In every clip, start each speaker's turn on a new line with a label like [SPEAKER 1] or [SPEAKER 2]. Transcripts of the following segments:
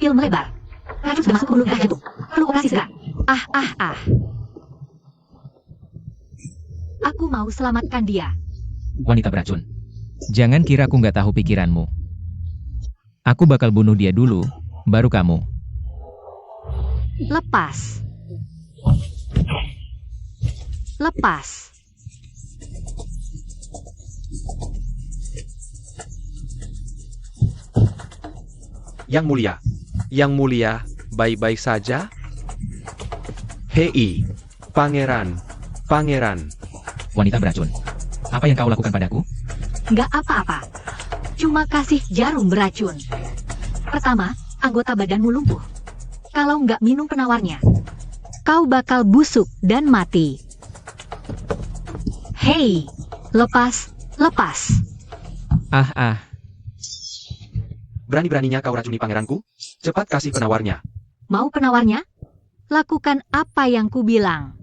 [SPEAKER 1] pupil melebar. Racun sudah masuk ke mulut jantung. Perlu operasi segera. Aku mau selamatkan dia.
[SPEAKER 2] Wanita beracun. Jangan kira aku nggak tahu pikiranmu. Aku bakal bunuh dia dulu, baru kamu.
[SPEAKER 1] Lepas.
[SPEAKER 3] Yang mulia, baik-baik saja? Hei, pangeran.
[SPEAKER 2] Wanita beracun. Apa yang kau lakukan padaku?
[SPEAKER 1] Nggak apa-apa. Cuma kasih jarum beracun. Pertama, anggota badanmu lumpuh. Kalau nggak minum penawarnya, kau bakal busuk dan mati. Hei, lepas.
[SPEAKER 3] Berani-beraninya kau racuni pangeranku? Cepat kasih penawarnya.
[SPEAKER 1] Mau penawarnya? Lakukan apa yang ku bilang.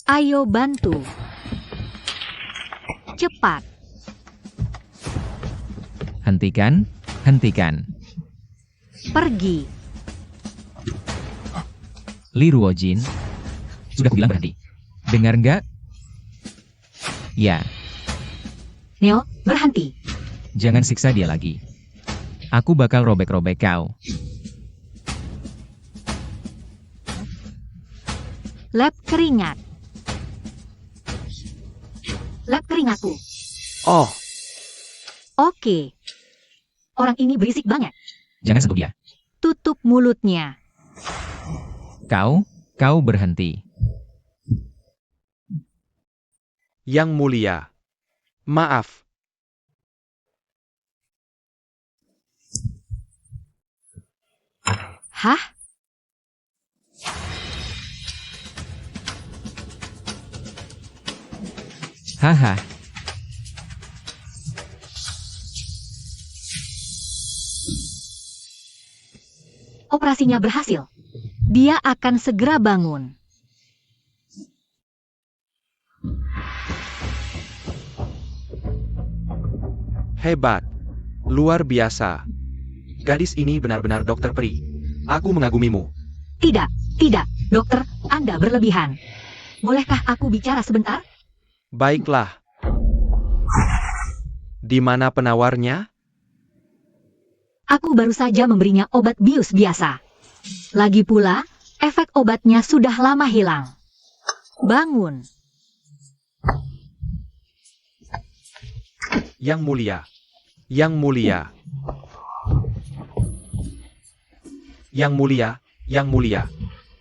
[SPEAKER 1] Ayo bantu. Cepat.
[SPEAKER 2] Hentikan.
[SPEAKER 1] Pergi.
[SPEAKER 2] Li Ruojin. Sudah kubilang berhenti. Dengar nggak? Ya,
[SPEAKER 1] Neo, berhenti.
[SPEAKER 2] jangan siksa dia lagi. Aku bakal robek-robek kau.
[SPEAKER 1] Lap keringatku.
[SPEAKER 3] Oh,
[SPEAKER 1] Oke. Orang ini berisik banget.
[SPEAKER 2] Jangan sentuh dia.
[SPEAKER 1] Tutup mulutnya.
[SPEAKER 2] Kau berhenti.
[SPEAKER 3] Yang mulia. Maaf.
[SPEAKER 1] Hah?
[SPEAKER 2] Haha.
[SPEAKER 1] Operasinya berhasil. Dia akan segera bangun.
[SPEAKER 3] Hebat. Luar biasa. Gadis ini benar-benar dokter peri. Aku mengagumimu.
[SPEAKER 1] Tidak, dokter, Anda berlebihan. Bolehkah aku bicara sebentar?
[SPEAKER 3] Baiklah. Di mana penawarnya?
[SPEAKER 1] Aku baru saja memberinya obat bius biasa. Lagi pula, efek obatnya sudah lama hilang. Bangun.
[SPEAKER 3] Yang mulia.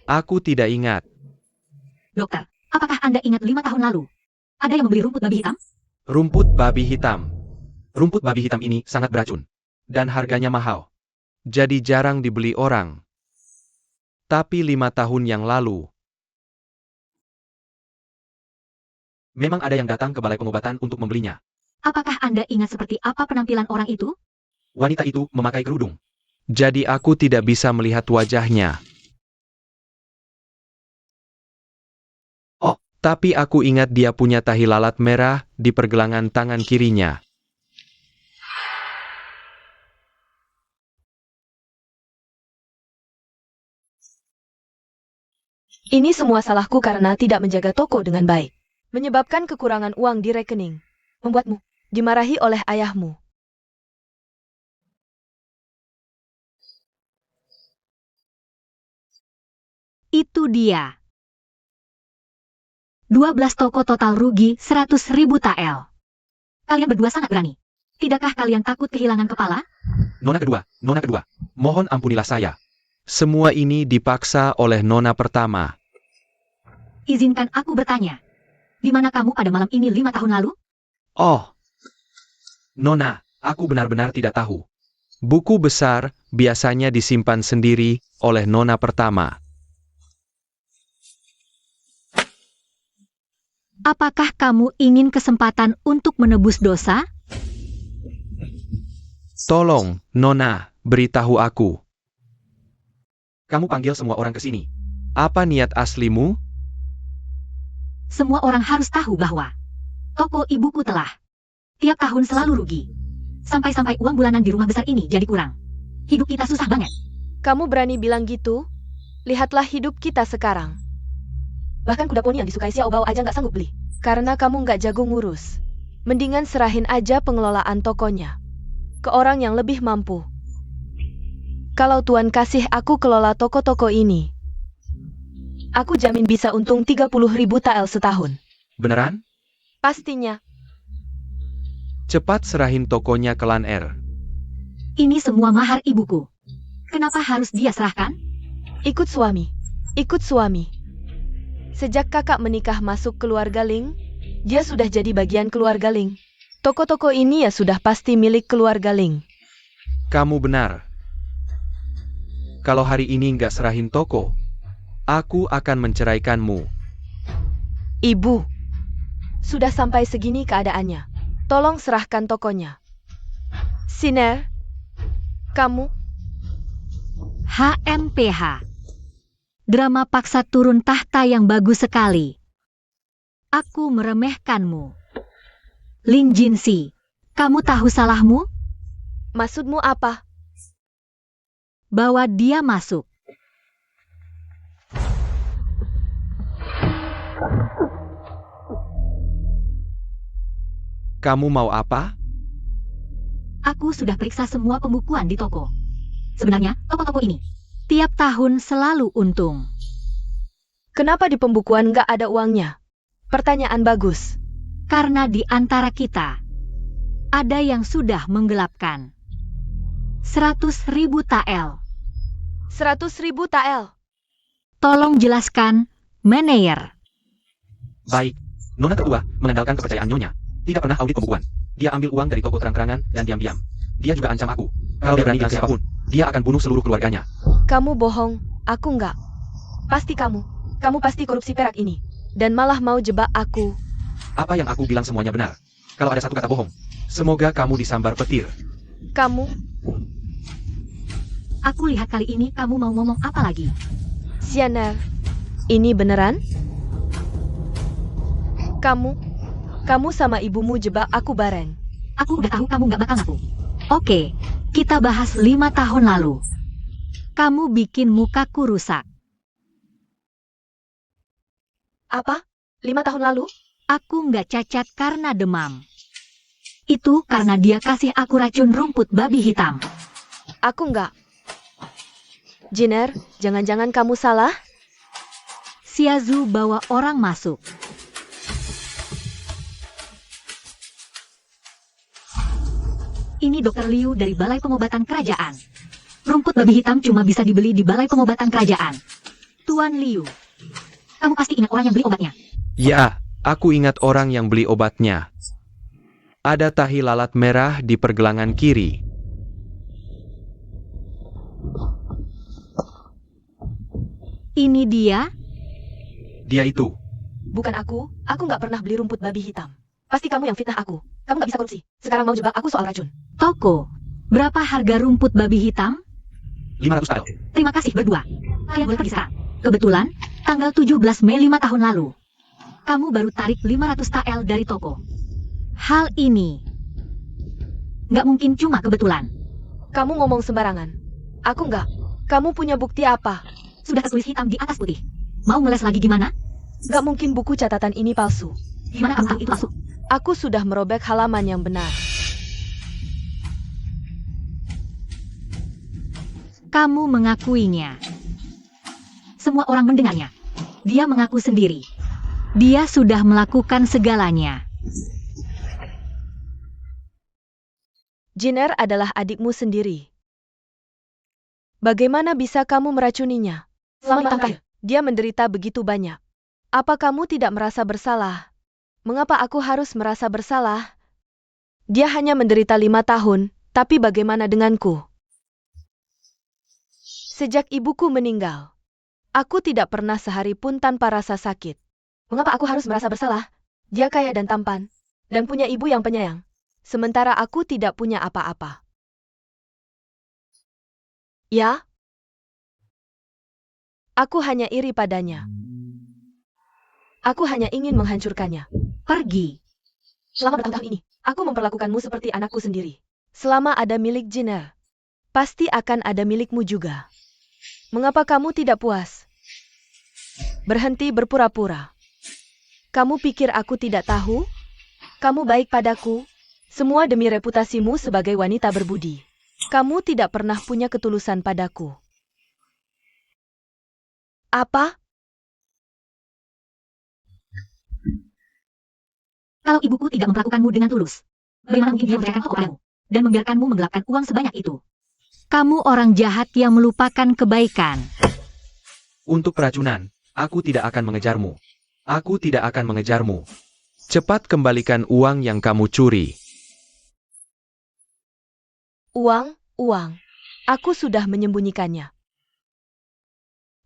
[SPEAKER 3] Aku tidak ingat.
[SPEAKER 1] Dokter, apakah Anda ingat 5 tahun lalu? Ada yang membeli rumput babi hitam?
[SPEAKER 3] Rumput babi hitam. Rumput babi hitam ini sangat beracun. Dan harganya mahal. Jadi jarang dibeli orang. Tapi 5 tahun yang lalu, memang ada yang datang ke balai pengobatan untuk membelinya.
[SPEAKER 1] Apakah Anda ingat seperti apa penampilan orang itu?
[SPEAKER 3] Wanita itu memakai kerudung. Jadi aku tidak bisa melihat wajahnya. Oh, tapi aku ingat dia punya tahi lalat merah di pergelangan tangan kirinya.
[SPEAKER 4] Ini semua salahku karena tidak menjaga toko dengan baik. Menyebabkan kekurangan uang di rekening. Membuatmu dimarahi oleh ayahmu.
[SPEAKER 1] Itu dia. 12 toko total rugi 100.000 tael. Kalian berdua sangat berani. Tidakkah kalian takut kehilangan kepala?
[SPEAKER 3] Nona kedua, mohon ampunilah saya. Semua ini dipaksa oleh nona pertama.
[SPEAKER 1] Izinkan aku bertanya. Di mana kamu pada malam ini 5 tahun lalu?
[SPEAKER 3] Oh, nona, aku benar-benar tidak tahu. Buku besar biasanya disimpan sendiri oleh nona pertama.
[SPEAKER 1] Apakah kamu ingin kesempatan untuk menebus dosa?
[SPEAKER 3] Tolong, nona, beritahu aku. Kamu panggil semua orang ke sini. Apa niat aslimu?
[SPEAKER 1] Semua orang harus tahu bahwa toko ibuku telah tiap tahun selalu rugi. Sampai-sampai uang bulanan di rumah besar ini jadi kurang. Hidup kita susah banget.
[SPEAKER 4] Kamu berani bilang gitu? Lihatlah hidup kita sekarang. Bahkan kuda poni yang disukai Xiao Bao aja nggak sanggup beli. Karena kamu nggak jago ngurus. Mendingan serahin aja pengelolaan tokonya ke orang yang lebih mampu. Kalau Tuan kasih aku kelola toko-toko ini, aku jamin bisa untung 30.000 tael setahun.
[SPEAKER 3] Beneran?
[SPEAKER 4] Pastinya.
[SPEAKER 3] Cepat serahin tokonya ke Lan Er.
[SPEAKER 1] Ini semua mahar ibuku. Kenapa harus dia serahkan?
[SPEAKER 4] Ikut suami. Ikut suami. Sejak kakak menikah masuk keluarga Ling, dia sudah jadi bagian keluarga Ling. Toko-toko ini ya sudah pasti milik keluarga Ling.
[SPEAKER 3] Kamu benar. Kalau hari ini nggak serahin toko, aku akan menceraikanmu.
[SPEAKER 4] Ibu, sudah sampai segini keadaannya. Tolong serahkan tokonya. Siner, kamu.
[SPEAKER 1] HMPH. Drama paksa turun tahta yang bagus sekali. Aku meremehkanmu. Lin Jinsi, kamu tahu salahmu?
[SPEAKER 4] Maksudmu apa?
[SPEAKER 1] Bawa dia masuk.
[SPEAKER 3] Kamu mau apa?
[SPEAKER 1] Aku sudah periksa semua pembukuan di toko. Sebenarnya, toko-toko ini tiap tahun selalu untung.
[SPEAKER 4] Kenapa di pembukuan nggak ada uangnya? Pertanyaan bagus.
[SPEAKER 1] Karena di antara kita, ada yang sudah menggelapkan. 100.000 tael.
[SPEAKER 4] 100.000 tael.
[SPEAKER 1] Tolong jelaskan, Meneyer.
[SPEAKER 3] Baik. Nona tertua mengandalkan kepercayaan Nyonya. Tidak pernah audit pembukuan. Dia ambil uang dari toko terang-terangan dan diam-diam. Dia juga ancam aku. Kalau dia berani bilang siapapun, dia akan bunuh seluruh keluarganya.
[SPEAKER 4] Kamu bohong, aku nggak. Pasti kamu. Kamu pasti korupsi perak ini. Dan malah mau jebak aku.
[SPEAKER 3] Apa yang aku bilang semuanya benar. Kalau ada satu kata bohong, semoga kamu disambar petir.
[SPEAKER 4] Kamu,
[SPEAKER 1] Aku lihat kali ini kamu mau ngomong apa lagi?
[SPEAKER 4] Sianer, ini beneran? Kamu sama ibumu jebak aku bareng.
[SPEAKER 1] Aku udah tahu kamu nggak bakal ngaku. Oke, kita bahas 5 tahun lalu. Kamu bikin mukaku rusak.
[SPEAKER 4] Apa? 5 tahun lalu?
[SPEAKER 1] Aku nggak cacat karena demam. Itu karena dia kasih aku racun rumput babi hitam.
[SPEAKER 4] Aku nggak. Jiner, jangan-jangan kamu salah?
[SPEAKER 1] Xiazu bawa orang masuk. Ini Dr. Liu dari Balai Pengobatan Kerajaan. Rumput babi hitam cuma bisa dibeli di Balai Pengobatan Kerajaan. Tuan Liu, kamu pasti ingat orang yang beli obatnya.
[SPEAKER 3] Ya, aku ingat orang yang beli obatnya. Ada tahi lalat merah di pergelangan kiri.
[SPEAKER 1] Ini dia?
[SPEAKER 3] Dia itu.
[SPEAKER 4] Bukan aku nggak pernah beli rumput babi hitam. Pasti kamu yang fitnah aku. Kamu nggak bisa korupsi. Sekarang mau jebak aku soal racun.
[SPEAKER 1] Toko. Berapa harga rumput babi hitam?
[SPEAKER 3] 500 tael.
[SPEAKER 1] Terima kasih berdua. Kalian boleh pergi sekarang. Kebetulan, tanggal 17 Mei 5 tahun lalu. Kamu baru tarik 500 tael dari toko. Hal ini nggak mungkin cuma kebetulan.
[SPEAKER 4] Kamu ngomong sembarangan. Aku nggak. Kamu punya bukti apa?
[SPEAKER 1] Sudah tertulis hitam di atas putih. Mau ngeles lagi gimana?
[SPEAKER 4] Nggak mungkin buku catatan ini palsu.
[SPEAKER 1] Gimana kamu tahu itu palsu?
[SPEAKER 4] Aku sudah merobek halaman yang benar.
[SPEAKER 1] Kamu mengakuinya. Semua orang mendengarnya. Dia mengaku sendiri. Dia sudah melakukan segalanya.
[SPEAKER 4] Jiner adalah adikmu sendiri. Bagaimana bisa kamu meracuninya? Selama 5 tahun terakhir, dia menderita begitu banyak. Apa kamu tidak merasa bersalah? Mengapa aku harus merasa bersalah? Dia hanya menderita 5 tahun, tapi bagaimana denganku? Sejak ibuku meninggal, aku tidak pernah sehari pun tanpa rasa sakit. Mengapa aku harus merasa bersalah? Dia kaya dan tampan, dan punya ibu yang penyayang. Sementara aku tidak punya apa-apa. Ya? Aku hanya iri padanya. Aku hanya ingin menghancurkannya.
[SPEAKER 1] Pergi.
[SPEAKER 4] Selama bertahun-tahun ini, aku memperlakukanmu seperti anakku sendiri. Selama ada milik Jenner, pasti akan ada milikmu juga. Mengapa kamu tidak puas? Berhenti berpura-pura. Kamu pikir aku tidak tahu? Kamu baik padaku, semua demi reputasimu sebagai wanita berbudi. Kamu tidak pernah punya ketulusan padaku. Apa?
[SPEAKER 1] Kalau ibuku tidak memperlakukanmu dengan tulus, bagaimana mungkin dia memberikan toko padamu dan membiarkanmu menggelapkan uang sebanyak itu? Kamu orang jahat yang melupakan kebaikan.
[SPEAKER 3] Untuk peracunan, aku tidak akan mengejarmu. Aku tidak akan mengejarmu. Cepat kembalikan uang yang kamu curi.
[SPEAKER 4] Uang. Aku sudah menyembunyikannya.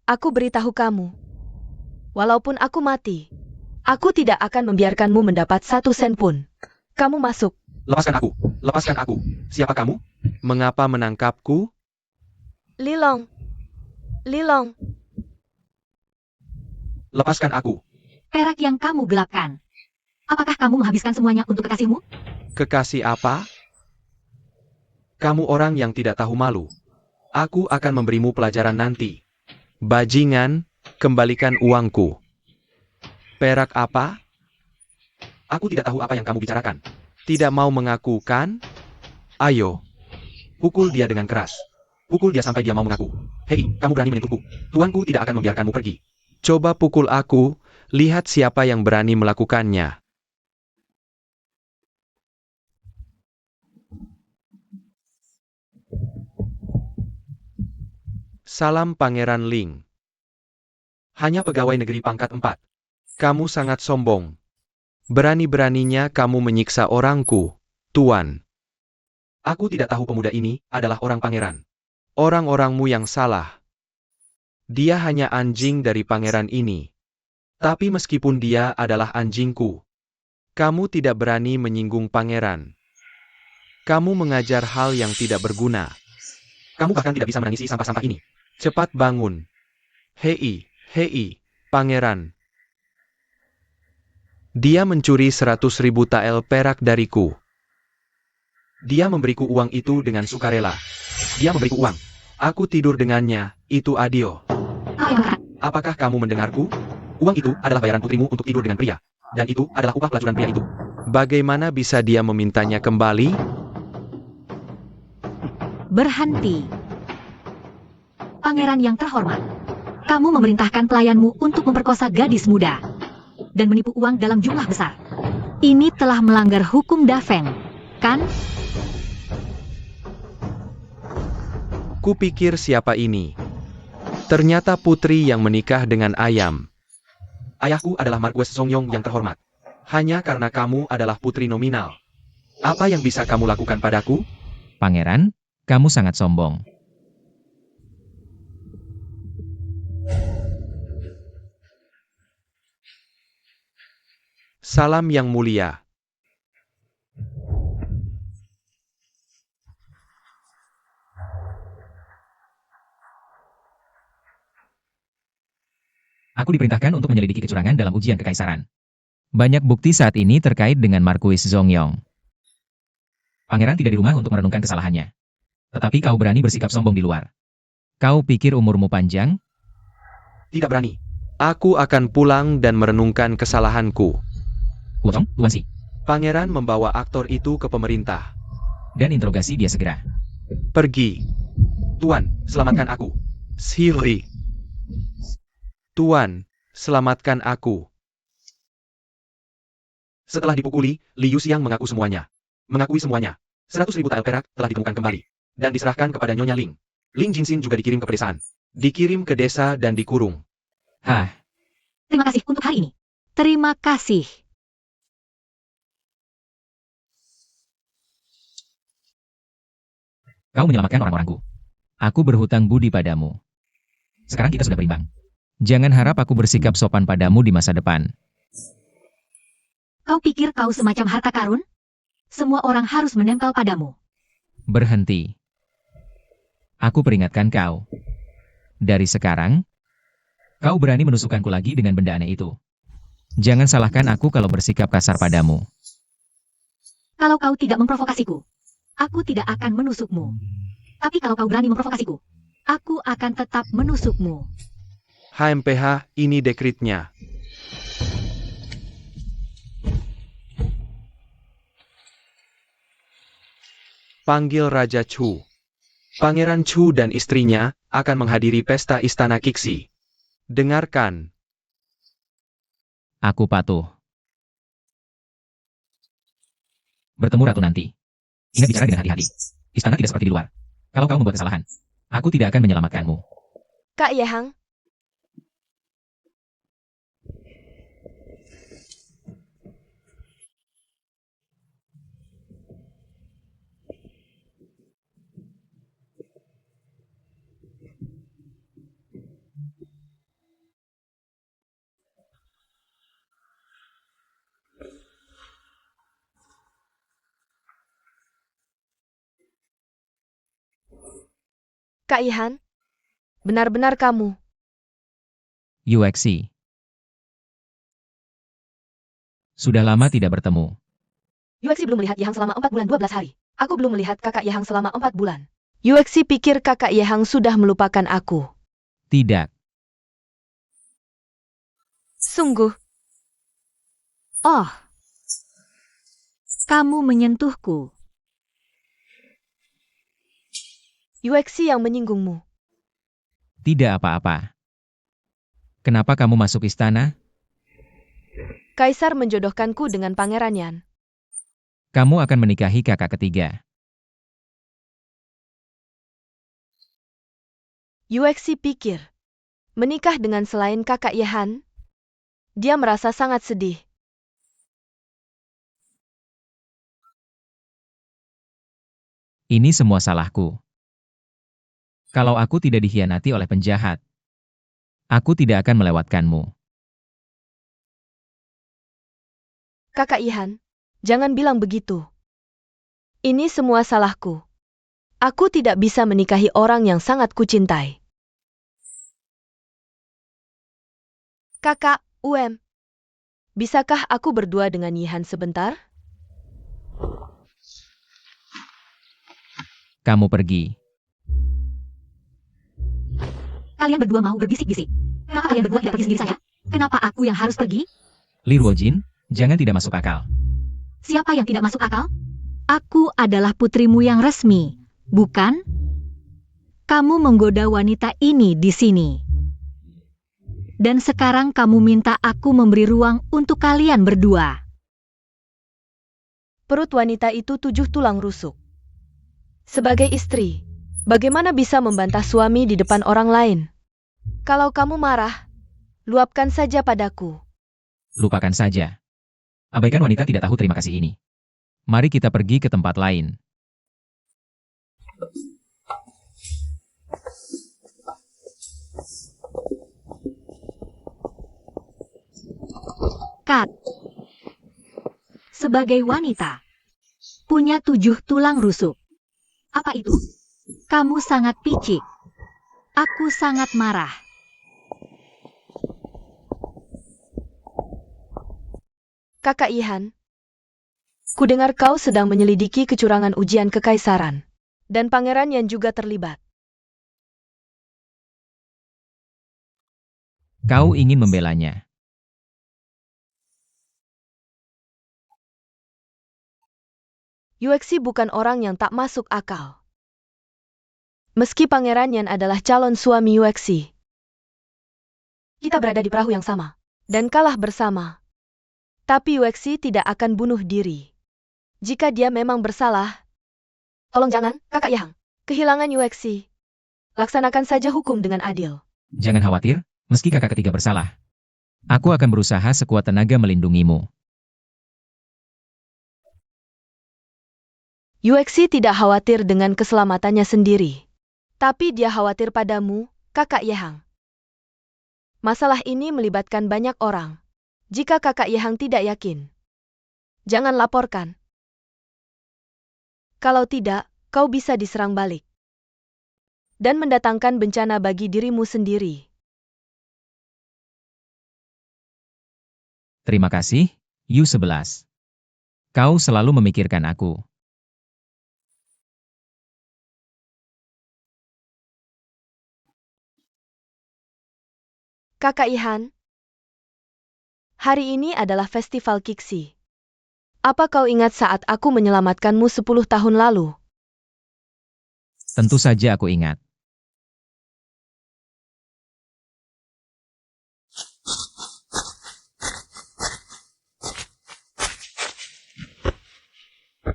[SPEAKER 4] Aku beritahu kamu. Walaupun aku mati, aku tidak akan membiarkanmu mendapat 1 sen pun. Kamu masuk.
[SPEAKER 3] Lepaskan aku. Lepaskan aku. Siapa kamu? Mengapa menangkapku?
[SPEAKER 4] Lilong.
[SPEAKER 3] Lepaskan aku.
[SPEAKER 1] Perak yang kamu gelapkan. Apakah kamu menghabiskan semuanya untuk kekasihmu?
[SPEAKER 3] Kekasih apa? Kamu orang yang tidak tahu malu. Aku akan memberimu pelajaran nanti. Bajingan, kembalikan uangku. Perak apa? Aku tidak tahu apa yang kamu bicarakan. Tidak mau mengaku, kan? Ayo. Pukul dia dengan keras. Pukul dia sampai dia mau mengaku. Hei, kamu berani menyentuhku. Tuanku tidak akan membiarkanmu pergi. Coba pukul aku, lihat siapa yang berani melakukannya. Salam Pangeran Ling. Hanya pegawai negeri pangkat 4. Kamu sangat sombong. Berani-beraninya kamu menyiksa orangku, Tuan. Aku tidak tahu pemuda ini adalah orang pangeran. Orang-orangmu yang salah. Dia hanya anjing dari pangeran ini. Tapi meskipun dia adalah anjingku, kamu tidak berani menyinggung pangeran. Kamu mengajar hal yang tidak berguna. Kamu bahkan tidak bisa menangisi sampah-sampah ini. Cepat bangun. Hei, pangeran. Dia mencuri 100.000 tael perak dariku. Dia memberiku uang itu dengan sukarela. Dia memberiku uang. Aku tidur dengannya, itu Adio. Apakah kamu mendengarku? Uang itu adalah bayaran putrimu untuk tidur dengan pria. Dan itu adalah upah pelacuran pria itu. Bagaimana bisa dia memintanya kembali?
[SPEAKER 1] Berhenti. Pangeran yang terhormat, kamu memerintahkan pelayanmu untuk memperkosa gadis muda dan menipu uang dalam jumlah besar. Ini telah melanggar hukum Dafeng, kan?
[SPEAKER 3] Kupikir siapa ini? Ternyata putri yang menikah dengan ayam. Ayahku adalah Marquess Zongyong yang terhormat. Hanya karena kamu adalah putri nominal. Apa yang bisa kamu lakukan padaku?
[SPEAKER 2] Pangeran, kamu sangat sombong.
[SPEAKER 3] Salam yang mulia.
[SPEAKER 2] Aku diperintahkan untuk menyelidiki kecurangan dalam ujian kekaisaran. Banyak bukti saat ini terkait dengan Marquis Zongyong. Pangeran tidak di rumah untuk merenungkan kesalahannya. Tetapi kau berani bersikap sombong di luar. Kau pikir umurmu panjang?
[SPEAKER 3] Tidak berani. Aku akan pulang dan merenungkan kesalahanku.
[SPEAKER 2] Wotong, Tuan Si.
[SPEAKER 3] Pangeran membawa aktor itu ke pemerintah.
[SPEAKER 2] Dan interogasi dia segera.
[SPEAKER 3] Pergi. Tuan, selamatkan aku. Siri. Tuan, selamatkan aku. Setelah dipukuli, Liu Xiang mengaku semuanya. Mengakui semuanya. 100.000 tael perak telah ditemukan kembali. Dan diserahkan kepada Nyonya Ling. Ling Jinxin juga dikirim ke pedesaan. Dikirim ke desa dan dikurung.
[SPEAKER 2] Hah,
[SPEAKER 1] Terima kasih untuk hari ini. Terima kasih.
[SPEAKER 2] kau menyelamatkan orang-orangku. Aku berhutang budi padamu. Sekarang kita sudah berimbang. Jangan harap aku bersikap sopan padamu di masa depan.
[SPEAKER 1] Kau pikir kau semacam harta karun? Semua orang harus menempel padamu.
[SPEAKER 2] Berhenti. Aku peringatkan kau. Dari sekarang, kau berani menusukkanku lagi dengan benda aneh itu. Jangan salahkan aku kalau bersikap kasar padamu.
[SPEAKER 1] Kalau kau tidak memprovokasiku, Aku tidak akan menusukmu. Tapi kalau kau berani memprovokasiku, aku akan tetap menusukmu.
[SPEAKER 3] HMPH, ini dekritnya. Panggil Raja Chu. Pangeran Chu dan istrinya akan menghadiri pesta Istana Qixi. Dengarkan.
[SPEAKER 2] Aku patuh. Bertemu Ratu nanti. Ingat bicara dengan hati-hati. Istana tidak seperti di luar. Kalau kau membuat kesalahan, aku tidak akan menyelamatkanmu.
[SPEAKER 4] Kak Yehang, Kak Ihan, benar-benar kamu.
[SPEAKER 2] Yuexi. Sudah lama tidak bertemu.
[SPEAKER 4] Yuexi belum melihat Yehang selama 4 bulan 12 hari. Aku belum melihat kakak Yehang selama 4 bulan. Yuexi pikir kakak Yehang sudah melupakan aku.
[SPEAKER 2] Tidak.
[SPEAKER 4] Sungguh,
[SPEAKER 1] Oh, kamu menyentuhku.
[SPEAKER 4] Yuexi yang menyinggungmu.
[SPEAKER 2] Tidak apa-apa. Kenapa kamu masuk istana?
[SPEAKER 4] Kaisar menjodohkanku dengan Pangeran Yan.
[SPEAKER 2] Kamu akan menikahi kakak ketiga.
[SPEAKER 4] Yuexi pikir, menikah dengan selain kakak Yehan? Dia merasa sangat sedih.
[SPEAKER 2] Ini semua salahku. Kalau aku tidak dikhianati oleh penjahat, aku tidak akan melewatkanmu.
[SPEAKER 4] Kakak Ihan, jangan bilang begitu. Ini semua salahku. Aku tidak bisa menikahi orang yang sangat kucintai. Kakak, bisakah aku berdua dengan Yihan sebentar?
[SPEAKER 2] Kamu pergi.
[SPEAKER 1] Kalian berdua mau berbisik-bisik. Kenapa kalian berdua tidak pergi sendiri saja? Kenapa aku yang harus pergi?
[SPEAKER 2] Li Ruojin, jangan tidak masuk akal.
[SPEAKER 1] Siapa yang tidak masuk akal? Aku adalah putrimu yang resmi, bukan? Kamu menggoda wanita ini di sini. Dan sekarang kamu minta aku memberi ruang untuk kalian berdua.
[SPEAKER 4] Perut wanita itu 7 tulang rusuk. Sebagai istri, bagaimana bisa membantah suami di depan orang lain? Kalau kamu marah, luapkan saja padaku.
[SPEAKER 2] Lupakan saja. Abaikan wanita tidak tahu terima kasih ini. Mari kita pergi ke tempat lain.
[SPEAKER 1] Kat, sebagai wanita, punya 7 tulang rusuk. Apa itu? Kamu sangat picik. Aku sangat marah.
[SPEAKER 4] Kakak Ihan, kudengar kau sedang menyelidiki kecurangan ujian kekaisaran. Dan Pangeran Yan juga terlibat.
[SPEAKER 2] Kau ingin membelanya.
[SPEAKER 4] Yuexi bukan orang yang tak masuk akal. Meski Pangeran Yan adalah calon suami Yuexi, kita berada di perahu yang sama dan kalah bersama. Tapi Yuexi tidak akan bunuh diri. Jika dia memang bersalah, tolong jangan, Kakak Yang. Kehilangan Yuexi. Laksanakan saja hukum dengan adil.
[SPEAKER 2] Jangan khawatir, meski kakak ketiga bersalah. Aku akan berusaha sekuat tenaga melindungimu.
[SPEAKER 4] Yuexi tidak khawatir dengan keselamatannya sendiri. Tapi dia khawatir padamu, Kakak Yehang. Masalah ini melibatkan banyak orang. Jika Kakak Yehang tidak yakin, jangan laporkan. Kalau tidak, kau bisa diserang balik. Dan mendatangkan bencana bagi dirimu sendiri.
[SPEAKER 2] Terima kasih, Yu 11. Kau selalu memikirkan aku.
[SPEAKER 4] Kakak Ihan, hari ini adalah festival Kiksi. Apa kau ingat saat aku menyelamatkanmu 10 tahun lalu?
[SPEAKER 2] Tentu saja aku ingat.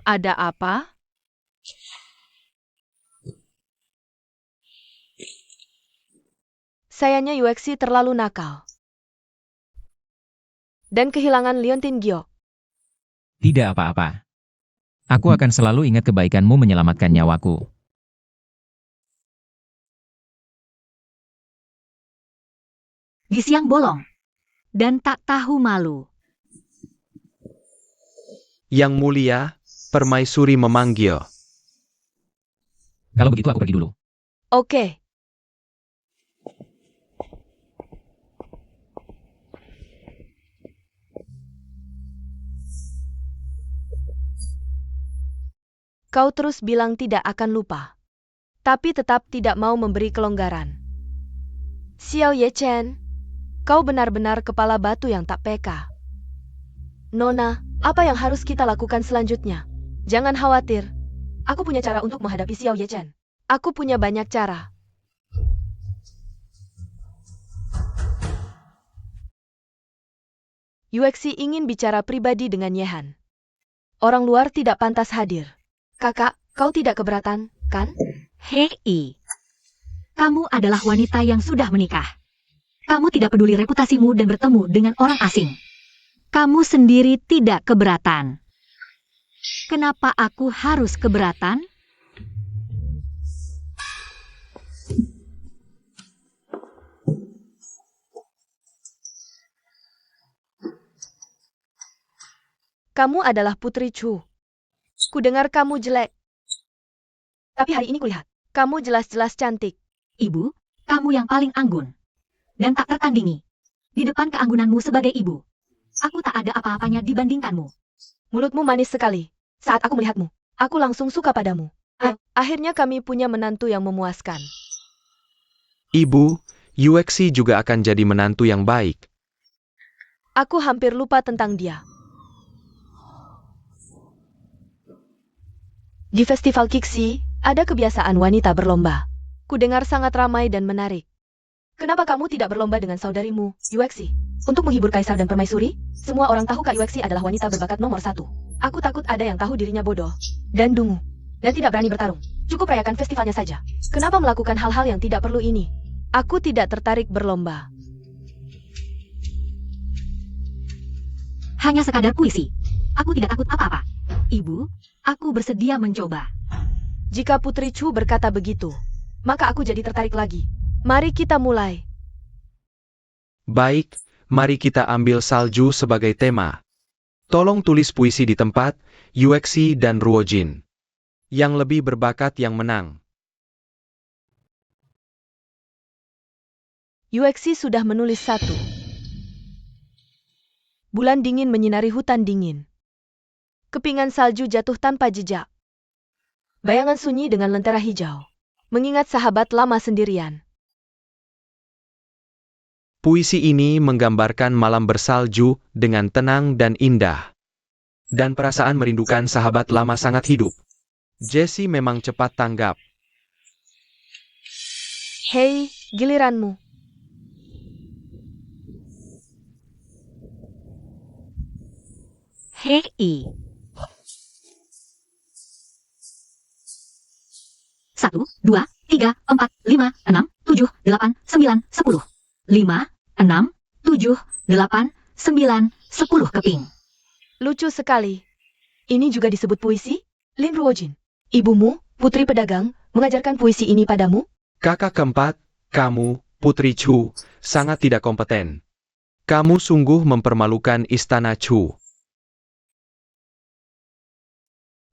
[SPEAKER 4] Ada apa? Sayangnya Yuexi terlalu nakal. Dan kehilangan Liontin Gyo.
[SPEAKER 2] Tidak apa-apa. Aku akan selalu ingat kebaikanmu menyelamatkan nyawaku.
[SPEAKER 1] Di siang bolong. Dan tak tahu malu.
[SPEAKER 3] Yang mulia, Permaisuri memanggil.
[SPEAKER 2] Kalau begitu aku pergi dulu.
[SPEAKER 4] Oke. Kau terus bilang tidak akan lupa. Tapi tetap tidak mau memberi kelonggaran. Xiao Yechen, kau benar-benar kepala batu yang tak peka. Nona, apa yang harus kita lakukan selanjutnya? Jangan khawatir. Aku punya cara untuk menghadapi Xiao Yechen. Aku punya banyak cara. Yuexi ingin bicara pribadi dengan Yehan. Orang luar tidak pantas hadir. Kakak, kau tidak keberatan, kan?
[SPEAKER 1] Hei, kamu adalah wanita yang sudah menikah. Kamu tidak peduli reputasimu dan bertemu dengan orang asing. Kamu sendiri tidak keberatan. Kenapa aku harus keberatan?
[SPEAKER 4] Kamu adalah Putri Chu. Kudengar kamu jelek. Tapi hari ini kulihat, kamu jelas-jelas cantik.
[SPEAKER 1] Ibu, kamu yang paling anggun. Dan tak tertandingi. Di depan keanggunanmu sebagai ibu. Aku tak ada apa-apanya dibandingkanmu.
[SPEAKER 4] Mulutmu manis sekali. Saat aku melihatmu, aku langsung suka padamu. Akhirnya kami punya menantu yang memuaskan.
[SPEAKER 3] Ibu, Yuexi juga akan jadi menantu yang baik.
[SPEAKER 4] Aku hampir lupa tentang dia. Di festival Kiksi, ada kebiasaan wanita berlomba. Kudengar sangat ramai dan menarik. Kenapa kamu tidak berlomba dengan saudarimu, Yuexi? Untuk menghibur kaisar dan permaisuri, semua orang tahu Kak Yuexi adalah wanita berbakat nomor 1. Aku takut ada yang tahu dirinya bodoh dan dungu, dan tidak berani bertarung. Cukup rayakan festivalnya saja. Kenapa melakukan hal-hal yang tidak perlu ini? Aku tidak tertarik berlomba.
[SPEAKER 1] Hanya sekadar puisi. Aku tidak takut apa-apa. Ibu, aku bersedia mencoba.
[SPEAKER 4] Jika Putri Chu berkata begitu, maka aku jadi tertarik lagi. Mari kita mulai.
[SPEAKER 3] Baik, mari kita ambil salju sebagai tema. Tolong tulis puisi di tempat, Yuexi dan Ruojin. Yang lebih berbakat yang menang.
[SPEAKER 4] Yuexi sudah menulis 1. Bulan dingin menyinari hutan dingin. Kepingan salju jatuh tanpa jejak. Bayangan sunyi dengan lentera hijau. Mengingat sahabat lama sendirian.
[SPEAKER 3] Puisi ini menggambarkan malam bersalju dengan tenang dan indah. Dan perasaan merindukan sahabat lama sangat hidup. Jessie memang cepat tanggap.
[SPEAKER 4] Hei, giliranmu.
[SPEAKER 1] Hei. 1, 2, 3, 4, 5, 6, 7, 8, 9, 10. 5, 6, 7, 8, 9, 10 keping.
[SPEAKER 4] Lucu sekali. Ini juga disebut puisi? Lin Ruojin, ibumu, putri pedagang, mengajarkan puisi ini padamu?
[SPEAKER 3] Kakak keempat, kamu, Putri Chu, sangat tidak kompeten. Kamu sungguh mempermalukan istana Chu.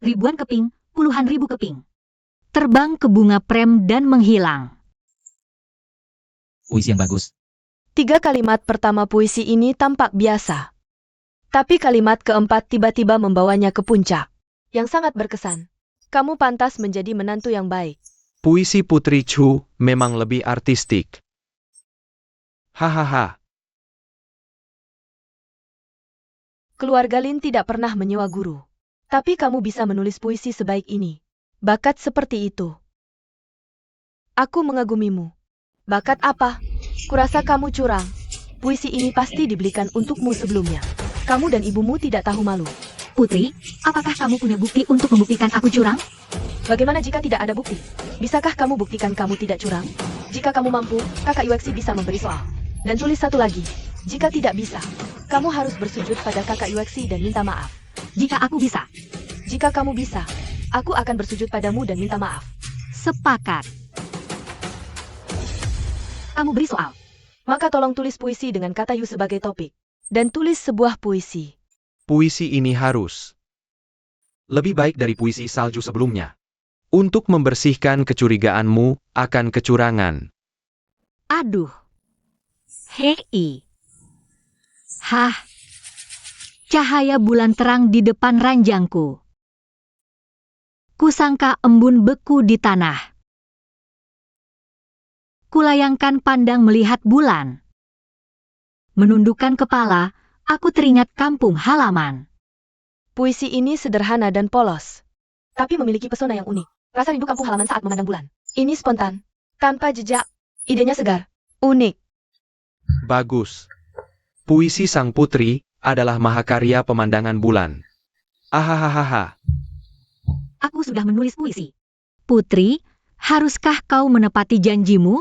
[SPEAKER 1] Ribuan keping, puluhan ribu keping. Terbang ke bunga prem dan menghilang.
[SPEAKER 2] Puisi yang bagus.
[SPEAKER 4] 3 kalimat pertama puisi ini tampak biasa. Tapi kalimat keempat tiba-tiba membawanya ke puncak. Yang sangat berkesan. Kamu pantas menjadi menantu yang baik.
[SPEAKER 3] Puisi Putri Chu memang lebih artistik. Hahaha.
[SPEAKER 4] Keluarga Lin tidak pernah menyewa guru. Tapi kamu bisa menulis puisi sebaik ini. Bakat seperti itu. Aku mengagumimu. Bakat apa? Kurasa kamu curang. Puisi ini pasti dibelikan untukmu sebelumnya. Kamu dan ibumu tidak tahu malu.
[SPEAKER 1] Putri, apakah kamu punya bukti untuk membuktikan aku curang?
[SPEAKER 4] Bagaimana jika tidak ada bukti? Bisakah kamu buktikan kamu tidak curang? Jika kamu mampu, kakak Yuexi bisa memberi soal. Dan tulis satu lagi. Jika tidak bisa, kamu harus bersujud pada kakak Yuexi dan minta maaf.
[SPEAKER 1] Jika aku bisa.
[SPEAKER 4] Jika kamu bisa, aku akan bersujud padamu dan minta maaf.
[SPEAKER 1] Sepakat. Kamu beri soal.
[SPEAKER 4] Maka tolong tulis puisi dengan kata Yu sebagai topik. Dan tulis sebuah puisi.
[SPEAKER 3] Puisi ini harus lebih baik dari puisi salju sebelumnya. Untuk membersihkan kecurigaanmu akan kecurangan.
[SPEAKER 1] Aduh. Hei. Hah. Cahaya bulan terang di depan ranjangku. Kusangka embun beku di tanah. Kulayangkan pandang melihat bulan. Menundukkan kepala, aku teringat kampung halaman.
[SPEAKER 4] Puisi ini sederhana dan polos. Tapi memiliki pesona yang unik. Rasa rindu kampung halaman saat memandang bulan. Ini spontan. Tanpa jejak. Idenya segar. Unik.
[SPEAKER 3] Bagus. Puisi Sang Putri adalah mahakarya pemandangan bulan. Ahahaha.
[SPEAKER 1] Aku sudah menulis puisi. Putri, haruskah kau menepati janjimu?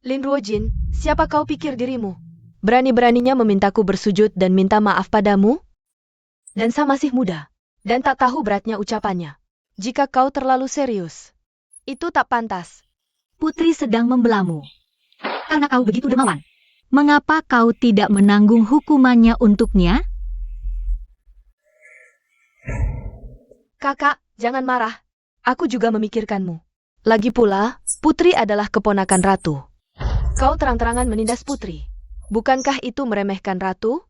[SPEAKER 4] Lin Ruojin, siapa kau pikir dirimu? Berani-beraninya memintaku bersujud dan minta maaf padamu? Dan saya masih muda. Dan tak tahu beratnya ucapannya. Jika kau terlalu serius. Itu tak pantas.
[SPEAKER 1] Putri sedang membelamu. Karena kau begitu dermawan. Mengapa kau tidak menanggung hukumannya untuknya?
[SPEAKER 4] Kakak, jangan marah. Aku juga memikirkanmu. Lagi pula, Putri adalah keponakan ratu. Kau terang-terangan menindas Putri. Bukankah itu meremehkan ratu?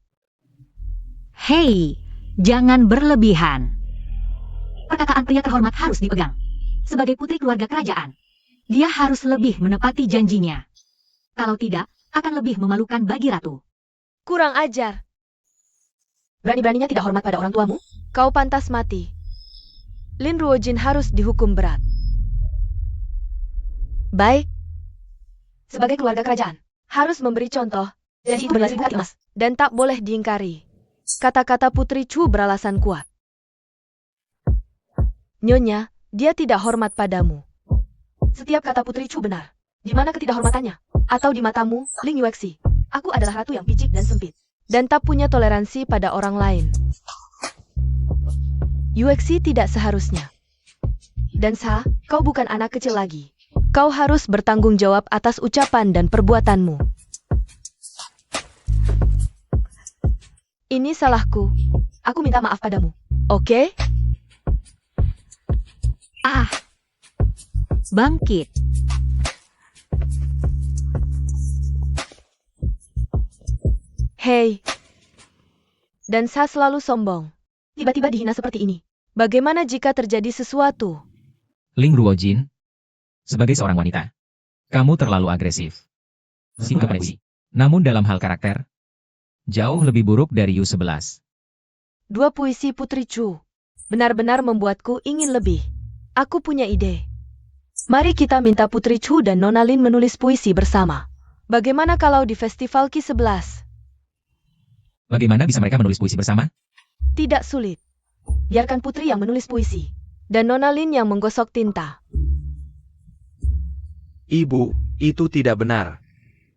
[SPEAKER 1] Hei, jangan berlebihan. Perkataan pria terhormat harus dipegang. Sebagai putri keluarga kerajaan, dia harus lebih menepati janjinya. Kalau tidak, akan lebih memalukan bagi ratu.
[SPEAKER 4] Kurang ajar. Berani-beraninya tidak hormat pada orang tuamu? Kau pantas mati. Lin Ruojin harus dihukum berat. Baik. Sebagai keluarga kerajaan, harus memberi contoh. Janji itu bernilai 1000 kati emas. Dan tak boleh diingkari. Kata-kata Putri Chu beralasan kuat. Nyonya, dia tidak hormat padamu. Setiap kata Putri Chu benar. Di mana ketidakhormatannya? Atau di matamu, Ling Yuexi, aku adalah ratu yang picik dan sempit. Dan tak punya toleransi pada orang lain. Yuexi tidak seharusnya. Dan kau bukan anak kecil lagi. Kau harus bertanggung jawab atas ucapan dan perbuatanmu. Ini salahku. Aku minta maaf padamu. Oke?
[SPEAKER 1] Ah, bangkit.
[SPEAKER 4] Hei. Dan saya selalu sombong. Tiba-tiba dihina seperti ini. Bagaimana jika terjadi sesuatu?
[SPEAKER 2] Ling Ruojin, sebagai seorang wanita, kamu terlalu agresif. Sikap Esi. Namun dalam hal karakter, jauh lebih buruk dari Yu-11.
[SPEAKER 4] Dua puisi Putri Chu benar-benar membuatku ingin lebih. Aku punya ide. Mari kita minta Putri Chu dan Nona Lin menulis puisi bersama. Bagaimana kalau di festival Ki-11?
[SPEAKER 2] Bagaimana bisa mereka menulis puisi bersama?
[SPEAKER 4] Tidak sulit. Biarkan Putri yang menulis puisi. Dan Nona Lin yang menggosok tinta.
[SPEAKER 3] Ibu, itu tidak benar.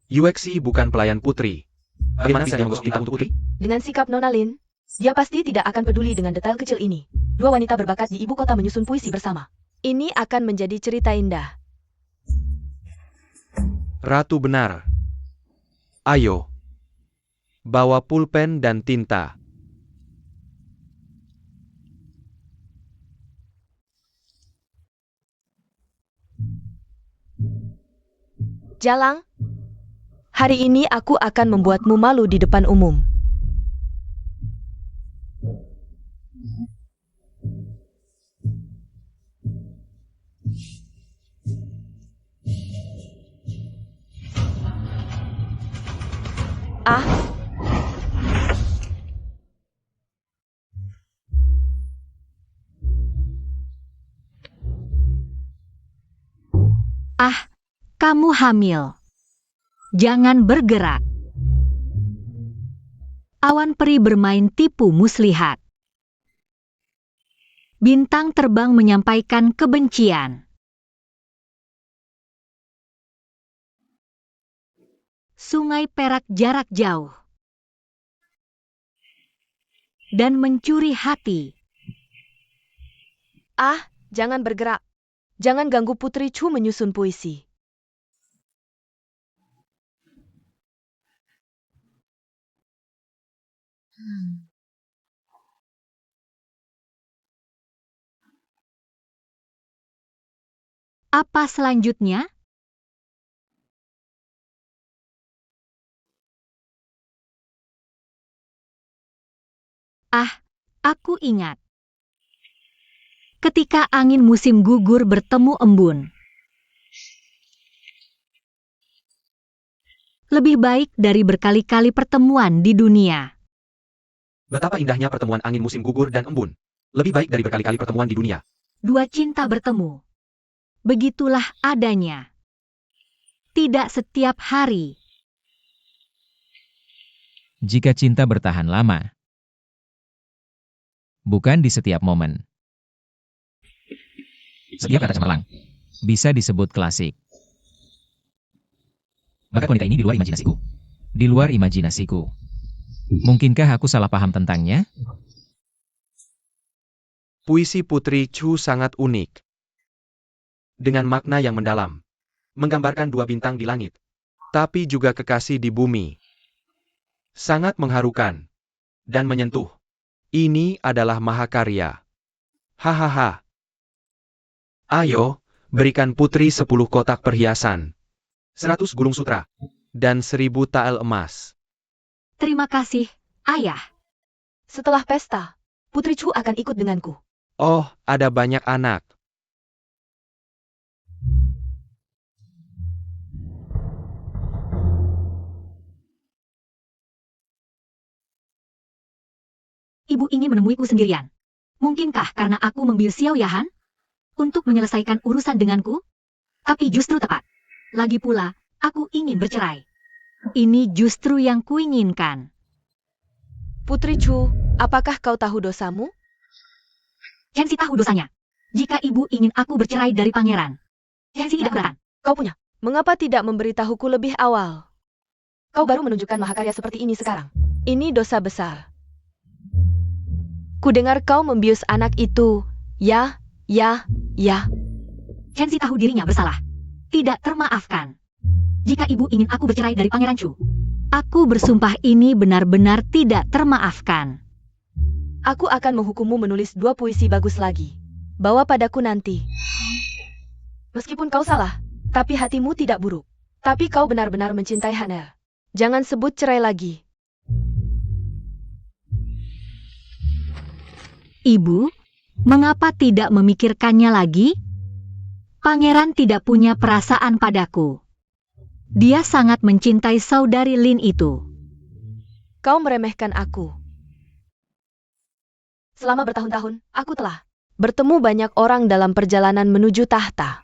[SPEAKER 3] Yuexi bukan pelayan Putri. Bagaimana bisa dia menggosok tinta untuk Putri?
[SPEAKER 4] Dengan sikap Nona Lin, dia pasti tidak akan peduli dengan detail kecil ini. Dua wanita berbakat di ibu kota menyusun puisi bersama. Ini akan menjadi cerita indah.
[SPEAKER 3] Ratu benar. Ayo. Bawa pulpen dan tinta.
[SPEAKER 4] Jalang, hari ini aku akan membuatmu malu di depan umum. Ah,
[SPEAKER 1] Kamu hamil. Jangan bergerak. Awan peri bermain tipu muslihat. Bintang terbang menyampaikan kebencian. Sungai perak jarak jauh. Dan mencuri hati.
[SPEAKER 4] jangan bergerak. Jangan ganggu Putri Chu menyusun puisi.
[SPEAKER 1] Apa selanjutnya? Aku ingat. Ketika angin musim gugur bertemu embun. Lebih baik dari berkali-kali pertemuan di dunia.
[SPEAKER 3] Betapa indahnya pertemuan angin musim gugur dan embun. Lebih baik dari berkali-kali pertemuan di dunia.
[SPEAKER 1] Dua cinta bertemu. Begitulah adanya. Tidak setiap hari.
[SPEAKER 2] Jika cinta bertahan lama. Bukan di setiap momen. Setiap kata cemerlang bisa disebut klasik. Bakat wanita ini di luar imajinasiku. Di luar imajinasiku. Mungkinkah aku salah paham tentangnya?
[SPEAKER 3] Puisi Putri Chu sangat unik. Dengan makna yang mendalam. Menggambarkan dua bintang di langit. Tapi juga kekasih di bumi. Sangat mengharukan. Dan menyentuh. Ini adalah mahakarya. Hahaha. Ayo, berikan Putri 10 kotak perhiasan. 100 gulung sutra. Dan 1000 tael emas.
[SPEAKER 1] Terima kasih, Ayah.
[SPEAKER 4] Setelah pesta, Putri Chu akan ikut denganku.
[SPEAKER 3] Oh, ada banyak anak.
[SPEAKER 1] Ibu ingin menemuiku sendirian. Mungkinkah karena aku membius Xiao Yahan? Untuk menyelesaikan urusan denganku? Tapi justru tepat. Lagi pula, aku ingin bercerai. Ini justru yang kuinginkan.
[SPEAKER 4] Putri Chu, apakah kau tahu dosamu?
[SPEAKER 1] Hensi tahu dosanya. Jika ibu ingin aku bercerai dari pangeran. Hensi tidak keberatan.
[SPEAKER 4] Kau punya. Mengapa tidak memberitahuku lebih awal? Kau baru menunjukkan mahakarya seperti ini sekarang. Ini dosa besar. Kudengar kau membius anak itu. Ya.
[SPEAKER 1] Hensi tahu dirinya bersalah. Tidak termaafkan. Jika ibu ingin aku bercerai dari pangeran Chu. Aku bersumpah ini benar-benar tidak termaafkan.
[SPEAKER 4] Aku akan menghukummu menulis 2 puisi bagus lagi. Bawa padaku nanti. Meskipun kau salah, tapi hatimu tidak buruk. Tapi kau benar-benar mencintai Hanel. Jangan sebut cerai lagi.
[SPEAKER 1] Ibu, mengapa tidak memikirkannya lagi? Pangeran tidak punya perasaan padaku. Dia sangat mencintai saudari Lin itu.
[SPEAKER 4] Kau meremehkan aku. Selama bertahun-tahun, aku telah bertemu banyak orang dalam perjalanan menuju tahta.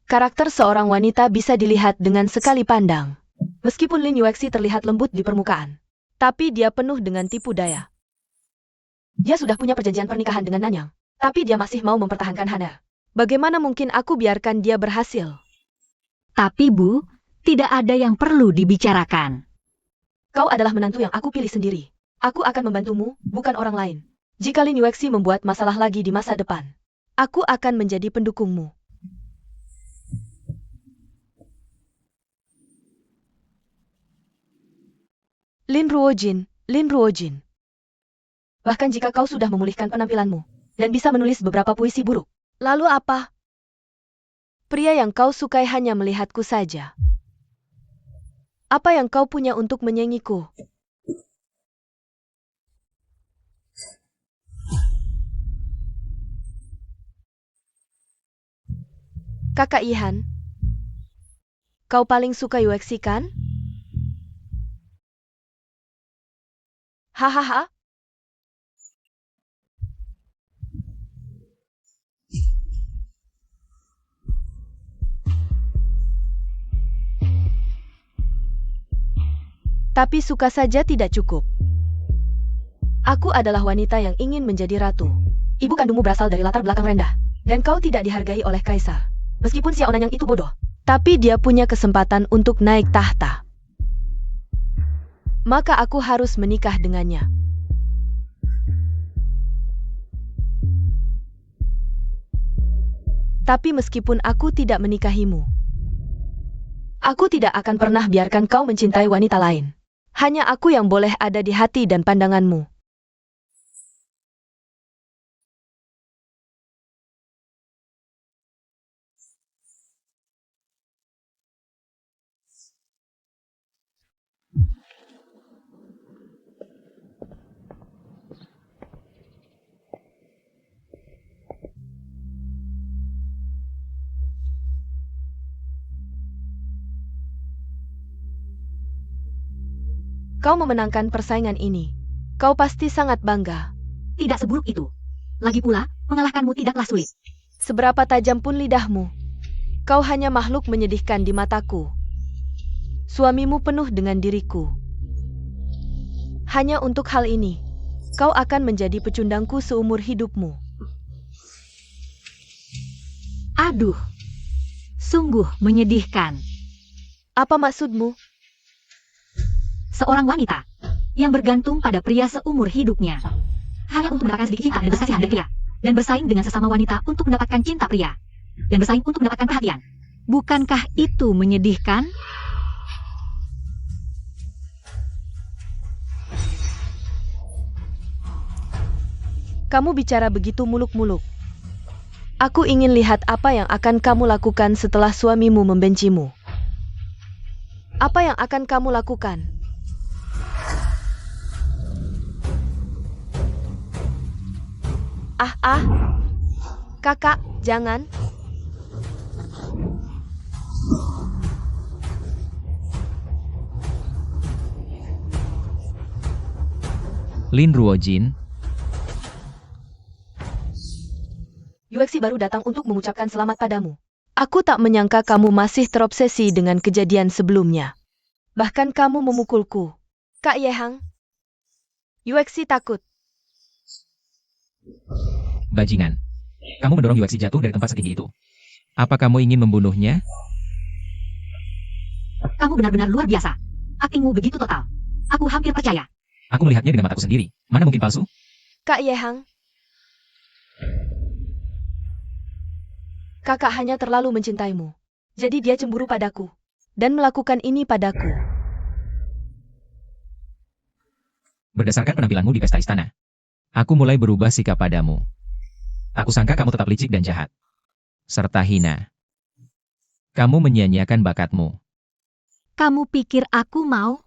[SPEAKER 4] Karakter seorang wanita bisa dilihat dengan sekali pandang. Meskipun Lin Yuexi terlihat lembut di permukaan, tapi dia penuh dengan tipu daya. Dia sudah punya perjanjian pernikahan dengan Nanyang, tapi dia masih mau mempertahankan Hanel. Bagaimana mungkin aku biarkan dia berhasil?
[SPEAKER 1] Tapi Bu, tidak ada yang perlu dibicarakan.
[SPEAKER 4] Kau adalah menantu yang aku pilih sendiri. Aku akan membantumu, bukan orang lain. Jika Lin Yuexi membuat masalah lagi di masa depan, aku akan menjadi pendukungmu. Lin Ruojin. Bahkan jika kau sudah memulihkan penampilanmu, dan bisa menulis beberapa puisi buruk, lalu apa? Pria yang kau sukai hanya melihatku saja. Apa yang kau punya untuk menyaingiku? Kakak Ihan, kau paling suka Yuexi kan? Hahaha. Tapi suka saja tidak cukup. Aku adalah wanita yang ingin menjadi ratu. Ibu kandungmu berasal dari latar belakang rendah. Dan kau tidak dihargai oleh kaisar. Meskipun si Onanyang itu bodoh. Tapi dia punya kesempatan untuk naik tahta. Maka aku harus menikah dengannya. Tapi meskipun aku tidak menikahimu, aku tidak akan pernah biarkan kau mencintai wanita lain. Hanya aku yang boleh ada di hati dan pandanganmu. Kau memenangkan persaingan ini. Kau pasti sangat bangga.
[SPEAKER 1] Tidak seburuk itu. Lagi pula, mengalahkanmu tidaklah sulit.
[SPEAKER 4] Seberapa tajam pun lidahmu, kau hanya makhluk menyedihkan di mataku. Suamimu penuh dengan diriku. Hanya untuk hal ini, kau akan menjadi pecundangku seumur hidupmu.
[SPEAKER 1] Aduh, sungguh menyedihkan.
[SPEAKER 4] Apa maksudmu?
[SPEAKER 1] Seorang wanita yang bergantung pada pria seumur hidupnya hanya untuk mendapatkan sedikit cinta dan belas kasihan dari pria, dan bersaing dengan sesama wanita untuk mendapatkan cinta pria, dan bersaing untuk mendapatkan perhatian. Bukankah itu menyedihkan?
[SPEAKER 4] Kamu bicara begitu muluk-muluk. Aku ingin lihat apa yang akan kamu lakukan setelah suamimu membencimu. Apa yang akan kamu lakukan? Kakak, jangan.
[SPEAKER 2] Lin Ruojin,
[SPEAKER 4] Yuexi baru datang untuk mengucapkan selamat padamu. Aku tak menyangka kamu masih terobsesi dengan kejadian sebelumnya. Bahkan kamu memukulku. Kak Yehang. Yuexi takut.
[SPEAKER 2] bajingan. Kamu mendorong Yuexi jatuh dari tempat setinggi itu. Apa kamu ingin membunuhnya?
[SPEAKER 1] Kamu benar-benar luar biasa. Aktingmu begitu total. Aku hampir percaya.
[SPEAKER 2] Aku melihatnya dengan mataku sendiri. Mana mungkin palsu?
[SPEAKER 4] Kak Yehang. Kakak hanya terlalu mencintaimu. Jadi dia cemburu padaku. Dan melakukan ini padaku.
[SPEAKER 2] Berdasarkan penampilanmu di pesta istana, aku mulai berubah sikap padamu. Aku sangka kamu tetap licik dan jahat. Serta hina. Kamu menyia-nyiakan bakatmu.
[SPEAKER 1] Kamu pikir aku mau?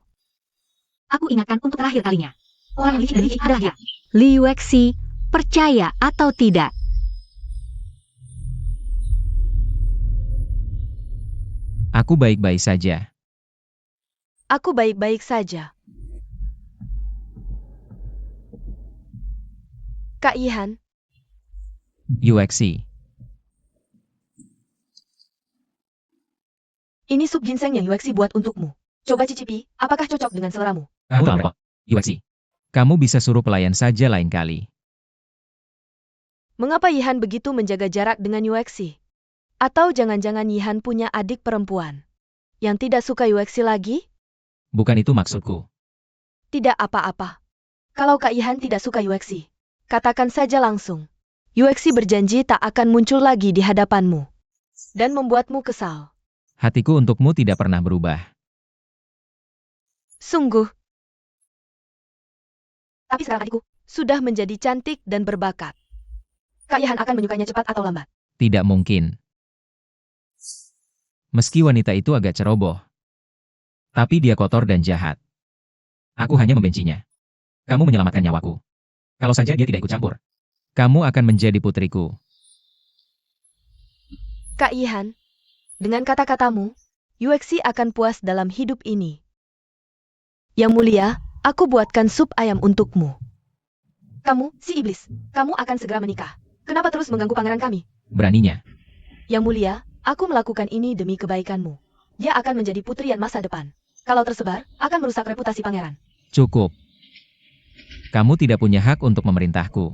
[SPEAKER 1] Aku ingatkan untuk terakhir kalinya. Orang yang licik dan licik adalah dia. Li Yuexi, percaya atau tidak?
[SPEAKER 2] Aku baik-baik saja.
[SPEAKER 4] Aku baik-baik saja. Kak Yihan,
[SPEAKER 2] Yuexi,
[SPEAKER 4] ini sup ginseng yang Yuexi buat untukmu. Coba cicipi, apakah cocok dengan seleramu?
[SPEAKER 2] kamu tahu kok, Yuexi. Kamu bisa suruh pelayan saja lain kali.
[SPEAKER 4] Mengapa Yihan begitu menjaga jarak dengan Yuexi? Atau jangan-jangan Yihan punya adik perempuan yang tidak suka Yuexi lagi?
[SPEAKER 2] Bukan itu maksudku.
[SPEAKER 4] Tidak apa-apa. Kalau Kak Yihan tidak suka Yuexi, katakan saja langsung. Yuexi berjanji tak akan muncul lagi di hadapanmu. Dan membuatmu kesal.
[SPEAKER 2] Hatiku untukmu tidak pernah berubah.
[SPEAKER 4] Sungguh. Tapi sekarang adikku sudah menjadi cantik dan berbakat. Kak Yihan akan menyukainya cepat atau lambat.
[SPEAKER 2] Tidak mungkin. Meski wanita itu agak ceroboh. Tapi dia kotor dan jahat. Aku hanya membencinya. Kamu menyelamatkan nyawaku. Kalau saja dia tidak ikut campur. Kamu akan menjadi putriku.
[SPEAKER 4] Kak Yihan, dengan kata-katamu, Yuexi akan puas dalam hidup ini. Yang mulia, Aku buatkan sup ayam untukmu. Kamu, si iblis, kamu akan segera menikah. Kenapa terus mengganggu pangeran kami?
[SPEAKER 2] Beraninya.
[SPEAKER 4] Yang mulia, aku melakukan ini demi kebaikanmu. Dia akan menjadi putrian masa depan. Kalau tersebar, akan merusak reputasi pangeran.
[SPEAKER 2] Cukup. Kamu tidak punya hak untuk memerintahku.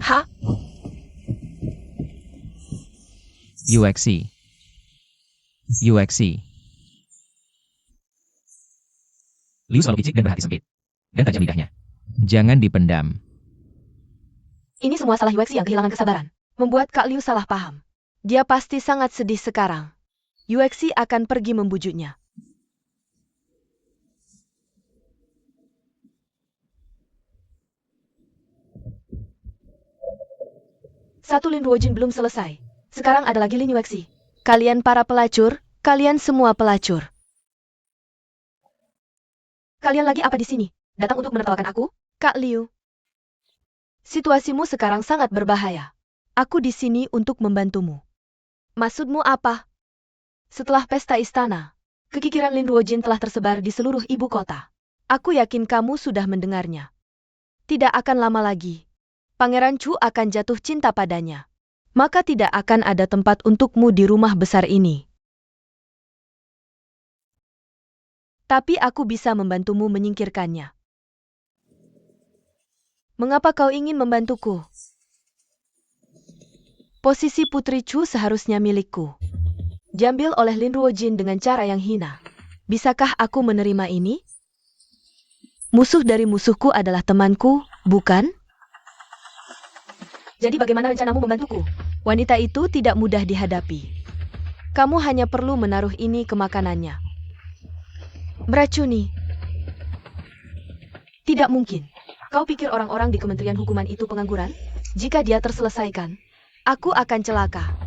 [SPEAKER 4] Hah?
[SPEAKER 2] UXC. UXC. Liu selalu picik dan berhati sempit. Dan tajam lidahnya. Jangan dipendam.
[SPEAKER 4] Ini semua salah Yuexi yang kehilangan kesabaran. Membuat Kak Liu salah paham. Dia pasti sangat sedih sekarang. Yuexi akan pergi membujuknya. Satu Lin Ruojin belum selesai. Sekarang ada lagi Lin Yuexi. Kalian para pelacur, kalian semua pelacur. Kalian lagi apa di sini? Datang untuk menertawakan aku? Kak Liu. Situasimu sekarang sangat berbahaya. Aku di sini untuk membantumu. Maksudmu apa? Setelah pesta istana, kekikiran Lin Ruojin telah tersebar di seluruh ibu kota. Aku yakin kamu sudah mendengarnya. Tidak akan lama lagi. Pangeran Chu akan jatuh cinta padanya. Maka tidak akan ada tempat untukmu di rumah besar ini. Tapi aku bisa membantumu menyingkirkannya. Mengapa kau ingin membantuku? Posisi Putri Chu seharusnya milikku. Diambil oleh Lin Ruojin dengan cara yang hina. Bisakah aku menerima ini? Musuh dari musuhku adalah temanku, bukan? Jadi bagaimana rencanamu membantuku? Wanita itu tidak mudah dihadapi. Kamu hanya perlu menaruh ini ke makanannya. Meracuni. Tidak mungkin. Kau pikir orang-orang di Kementerian Hukuman itu pengangguran? Jika dia terselesaikan, aku akan celaka.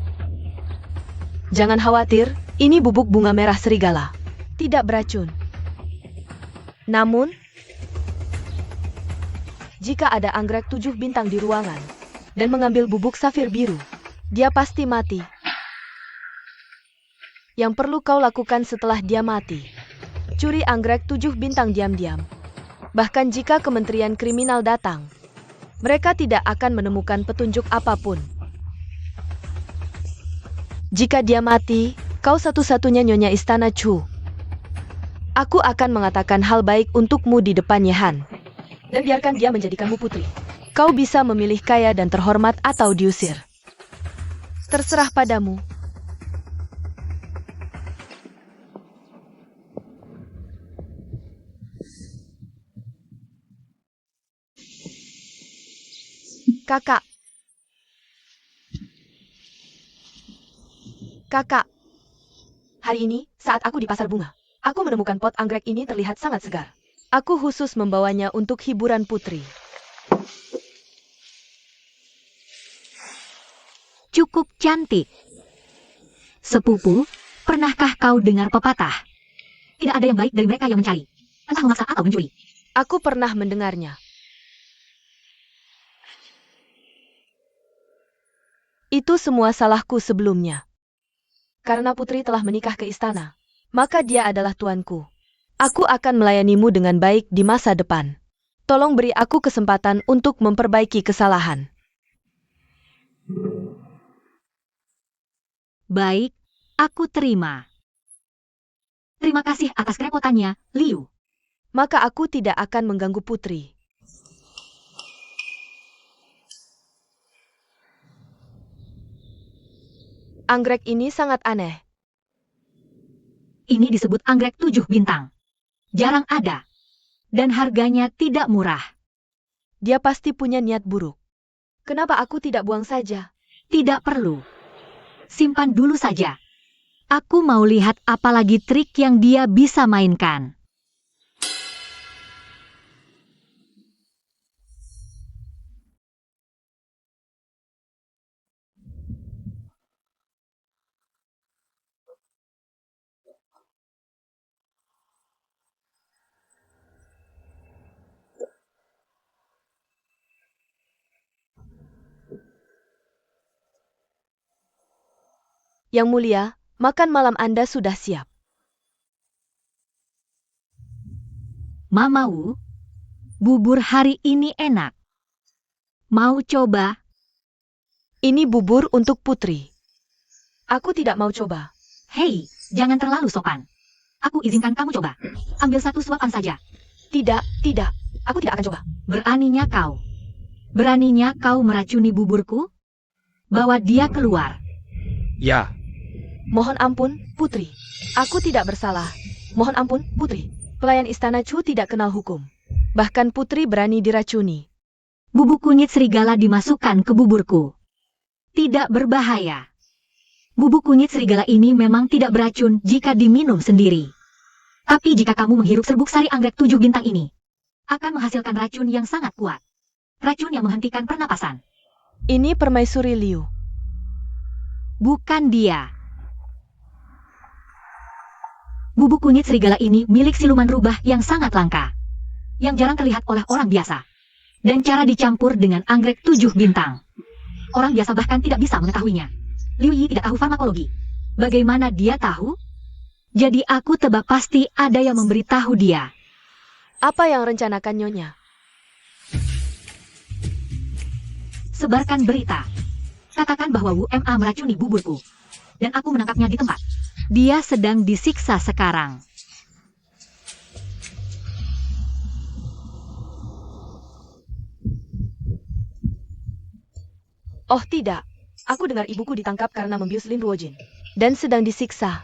[SPEAKER 4] Jangan khawatir, ini bubuk bunga merah serigala. Tidak beracun. Namun, jika ada anggrek 7 bintang di ruangan, dan mengambil bubuk safir biru, dia pasti mati. Yang perlu kau lakukan setelah dia mati, curi anggrek 7 bintang diam-diam. Bahkan jika Kementerian Kriminal datang, mereka tidak akan menemukan petunjuk apapun. Jika dia mati, kau satu-satunya nyonya istana Chu. Aku akan mengatakan hal baik untukmu di depan Yehan. Dan biarkan dia menjadikanmu putri. Kau bisa memilih kaya dan terhormat atau diusir. Terserah padamu. Kakak. Kakak. Hari ini, saat aku di pasar bunga, aku menemukan pot anggrek ini terlihat sangat segar. Aku khusus membawanya untuk hiburan putri.
[SPEAKER 1] Cukup cantik. Sepupu, pernahkah kau dengar pepatah? Tidak ada yang baik dari mereka yang mencari, entah memaksa atau mencuri.
[SPEAKER 4] Aku pernah mendengarnya. Itu semua salahku sebelumnya. Karena putri telah menikah ke istana, maka dia adalah tuanku. Aku akan melayanimu dengan baik di masa depan. Tolong beri aku kesempatan untuk memperbaiki kesalahan.
[SPEAKER 1] Baik, aku terima. Terima kasih atas kerepotannya, Liu.
[SPEAKER 4] Maka aku tidak akan mengganggu putri. Anggrek ini sangat aneh.
[SPEAKER 1] Ini disebut anggrek 7 bintang. Jarang ada. Dan harganya tidak murah.
[SPEAKER 4] Dia pasti punya niat buruk. Kenapa aku tidak buang saja?
[SPEAKER 1] Tidak perlu. Simpan dulu saja. Aku mau lihat apalagi trik yang dia bisa mainkan.
[SPEAKER 4] Yang mulia, makan malam Anda sudah siap.
[SPEAKER 1] Mama Wu, bubur hari ini enak. Mau coba?
[SPEAKER 4] Ini bubur untuk Putri. Aku tidak mau coba.
[SPEAKER 1] Hei, jangan terlalu sopan. Aku izinkan kamu coba. Ambil satu suapan saja.
[SPEAKER 4] Tidak, tidak. Aku tidak akan coba.
[SPEAKER 1] Beraninya kau. Beraninya kau meracuni buburku? Bawa dia keluar.
[SPEAKER 3] Ya,
[SPEAKER 4] Mohon ampun, Putri. Aku tidak bersalah. Mohon ampun, Putri. Pelayan istana Chu tidak kenal hukum. Bahkan Putri berani diracuni.
[SPEAKER 1] Bubuk kunyit serigala dimasukkan ke buburku. Tidak berbahaya. Bubuk kunyit serigala ini memang tidak beracun jika diminum sendiri. Tapi jika kamu menghirup serbuk sari anggrek 7 bintang ini, akan menghasilkan racun yang sangat kuat. Racun yang menghentikan pernapasan.
[SPEAKER 4] Ini permaisuri Liu.
[SPEAKER 1] Bukan dia. Bubuk kunyit serigala ini milik siluman rubah yang sangat langka. Yang jarang terlihat oleh orang biasa. Dan cara dicampur dengan anggrek 7 bintang. Orang biasa bahkan tidak bisa mengetahuinya. Liu Yi tidak tahu farmakologi. Bagaimana dia tahu? Jadi aku tebak pasti ada yang memberitahu dia.
[SPEAKER 4] Apa yang rencanakan Nyonya?
[SPEAKER 1] Sebarkan berita. Katakan bahwa Wu Ma meracuni buburku. Dan aku menangkapnya di tempat. Dia sedang disiksa sekarang.
[SPEAKER 4] Oh tidak. Aku dengar ibuku ditangkap karena membius Lin Ruojin. Dan sedang disiksa.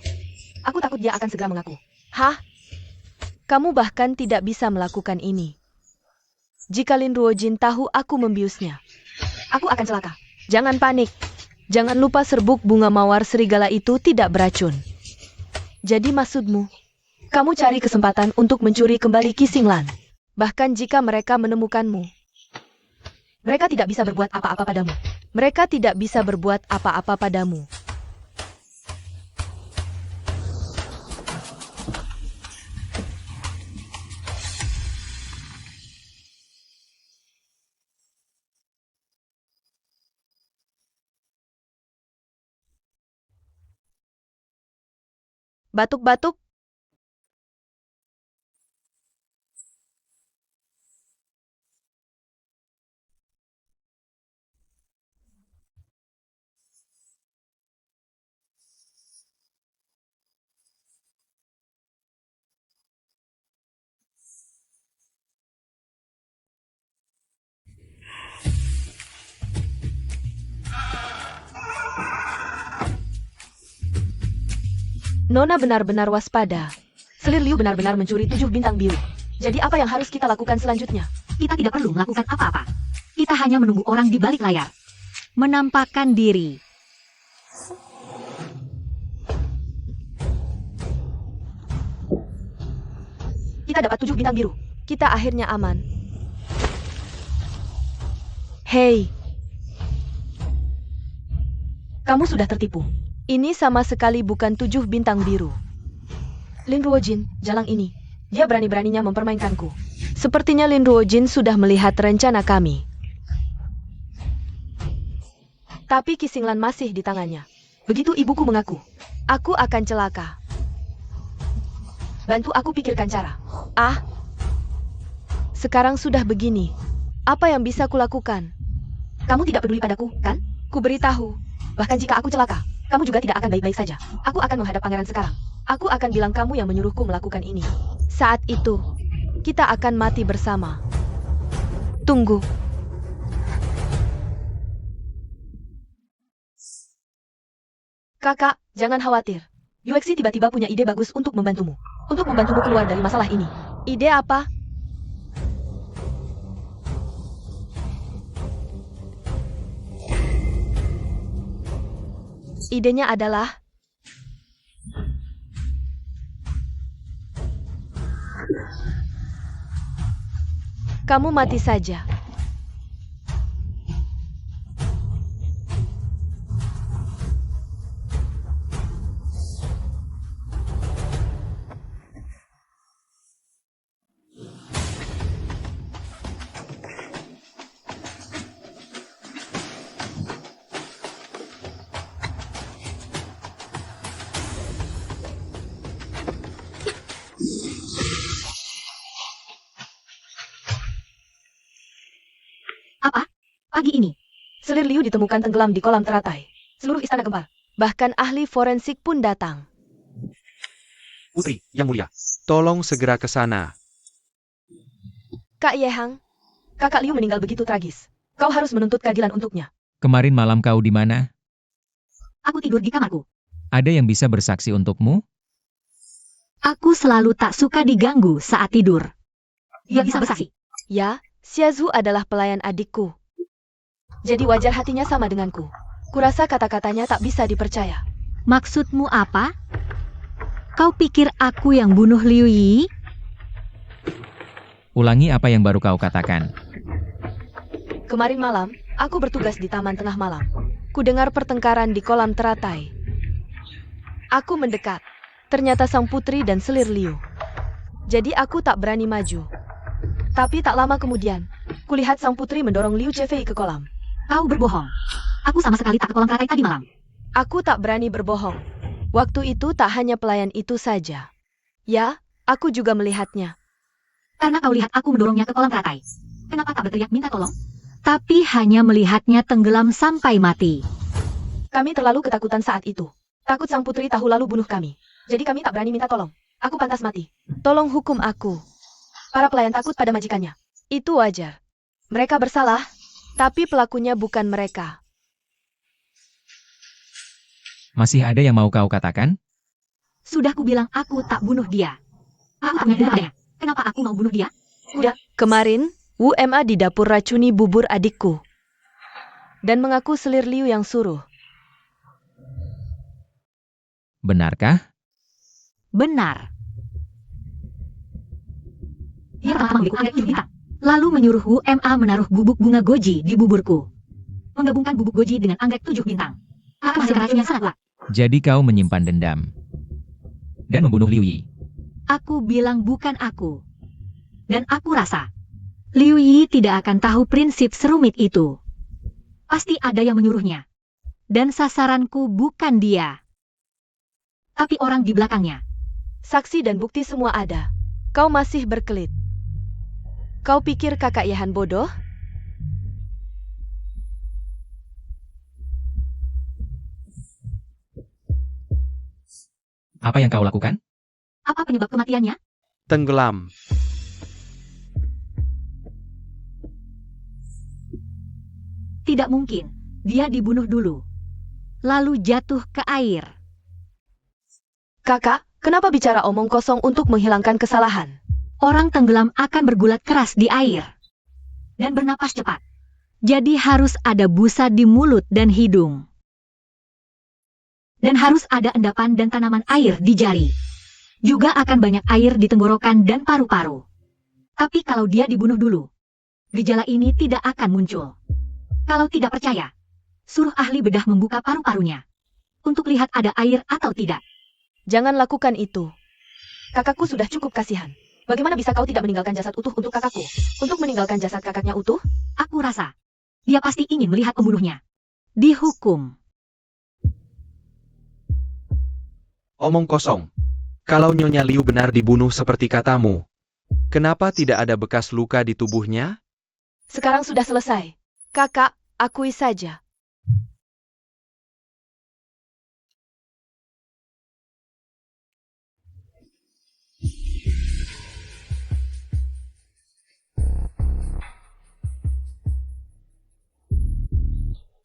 [SPEAKER 4] Aku takut dia akan segera mengaku. Hah? Kamu bahkan tidak bisa melakukan ini. Jika Lin Ruojin tahu aku membiusnya, aku akan celaka. Jangan panik. Jangan lupa serbuk bunga mawar serigala itu tidak beracun. Jadi maksudmu, kamu cari kesempatan untuk mencuri kembali Qixinglan. Bahkan jika mereka menemukanmu, mereka tidak bisa berbuat apa-apa padamu. Mereka tidak bisa berbuat apa-apa padamu. Batuk-batuk. Nona benar-benar waspada. Selir Liu benar-benar mencuri 7 bintang biru. Jadi apa yang harus kita lakukan selanjutnya?
[SPEAKER 1] Kita tidak perlu melakukan apa-apa. Kita hanya menunggu orang di balik layar. Menampakkan diri.
[SPEAKER 4] Kita dapat 7 bintang biru. Kita akhirnya aman. Hei. Kamu sudah tertipu. Ini sama sekali bukan 7 bintang biru. Lin Ruojin, jalang ini. Dia berani-beraninya mempermainkanku. Sepertinya Lin Ruojin sudah melihat rencana kami. Tapi Qixinglan masih di tangannya. Begitu ibuku mengaku, aku akan celaka. Bantu aku pikirkan cara. Sekarang sudah begini. Apa yang bisa kulakukan? Kamu tidak peduli padaku, kan? Ku beritahu. Bahkan jika aku celaka, kamu juga tidak akan baik-baik saja. Aku akan menghadap pangeran sekarang. Aku akan bilang kamu yang menyuruhku melakukan ini. Saat itu, kita akan mati bersama. Tunggu. Kakak, jangan khawatir. Yuexi tiba-tiba punya ide bagus untuk membantumu. Untuk membantumu keluar dari masalah ini. Ide apa? Idenya adalah kamu mati saja.
[SPEAKER 1] Pagi ini,
[SPEAKER 4] Selir Liu ditemukan tenggelam di kolam teratai. Seluruh istana gempar. Bahkan ahli forensik pun datang.
[SPEAKER 3] Putri, Yang Mulia, tolong segera ke sana.
[SPEAKER 4] Kak Yehang, kakak Liu meninggal begitu tragis. Kau harus menuntut keadilan untuknya.
[SPEAKER 2] Kemarin malam kau di mana?
[SPEAKER 1] aku tidur di kamarku.
[SPEAKER 2] Ada yang bisa bersaksi untukmu?
[SPEAKER 1] Aku selalu tak suka diganggu saat tidur. Dia bisa bersaksi.
[SPEAKER 4] Ya, Xiazu adalah pelayan adikku. Jadi wajar hatinya sama denganku. Kurasa kata-katanya tak bisa dipercaya.
[SPEAKER 1] Maksudmu apa? Kau pikir aku yang bunuh Liu Yi?
[SPEAKER 2] Ulangi apa yang baru kau katakan.
[SPEAKER 4] Kemarin malam, aku bertugas di taman tengah malam. Ku dengar pertengkaran di kolam teratai. Aku mendekat. Ternyata sang putri dan Selir Liu. Jadi aku tak berani maju. Tapi tak lama kemudian, kulihat sang putri mendorong Liu Chefei ke kolam.
[SPEAKER 1] Kau berbohong. Aku sama sekali tak ke kolam teratai tadi malam.
[SPEAKER 4] Aku tak berani berbohong. Waktu itu tak hanya pelayan itu saja. Ya, aku juga melihatnya.
[SPEAKER 1] Karena kau lihat aku mendorongnya ke kolam teratai. Kenapa tak berteriak minta tolong? Tapi hanya melihatnya tenggelam sampai mati.
[SPEAKER 4] Kami terlalu ketakutan saat itu. Takut sang putri tahu lalu bunuh kami. Jadi kami tak berani minta tolong. Aku pantas mati. Tolong hukum aku. Para pelayan takut pada majikannya. Itu wajar. Mereka bersalah, tapi pelakunya bukan mereka.
[SPEAKER 2] Masih ada yang mau kau katakan?
[SPEAKER 1] Sudah kubilang aku tak bunuh dia. Aku tak menyadarinya. Kenapa aku mau bunuh dia? Udah.
[SPEAKER 4] Kemarin, Wu Ma di dapur racuni bubur adikku. Dan mengaku Selir Liu yang suruh.
[SPEAKER 2] Benarkah?
[SPEAKER 1] Benar. Dia pertama membeliku anggrek 7 bintang. Lalu menyuruh Wu Ma menaruh bubuk bunga goji di buburku. Menggabungkan bubuk goji dengan anggrek 7 bintang. Akan menghasilkan racun yang sangat kuat.
[SPEAKER 2] Jadi kau menyimpan dendam. Dan membunuh Liu Yi.
[SPEAKER 1] Aku bilang bukan aku. Dan aku rasa, Liu Yi tidak akan tahu prinsip serumit itu. Pasti ada yang menyuruhnya. Dan sasaranku bukan dia. Tapi orang di belakangnya.
[SPEAKER 4] Saksi dan bukti semua ada. Kau masih berkelit. Kau pikir kakak Yahan bodoh?
[SPEAKER 2] Apa yang kau lakukan?
[SPEAKER 1] Apa penyebab kematiannya?
[SPEAKER 3] Tenggelam.
[SPEAKER 1] Tidak mungkin. Dia dibunuh dulu. Lalu jatuh ke air.
[SPEAKER 4] Kakak, kenapa bicara omong kosong untuk menghilangkan kesalahan?
[SPEAKER 1] Orang tenggelam akan bergulat keras di air. Dan bernapas cepat. Jadi harus ada busa di mulut dan hidung. Dan harus ada endapan dan tanaman air di jari. Juga akan banyak air di tenggorokan dan paru-paru. Tapi kalau dia dibunuh dulu, gejala ini tidak akan muncul. Kalau tidak percaya, suruh ahli bedah membuka paru-parunya. Untuk lihat ada air atau tidak.
[SPEAKER 4] Jangan lakukan itu. Kakakku sudah cukup kasihan. Bagaimana bisa kau tidak meninggalkan jasad utuh untuk kakakku? Untuk meninggalkan jasad kakaknya utuh?
[SPEAKER 1] Aku rasa, dia pasti ingin melihat pembunuhnya. Dihukum.
[SPEAKER 3] Omong kosong. Kalau Nyonya Liu benar dibunuh seperti katamu, kenapa tidak ada bekas luka di tubuhnya?
[SPEAKER 4] Sekarang sudah selesai. Kakak, akui saja.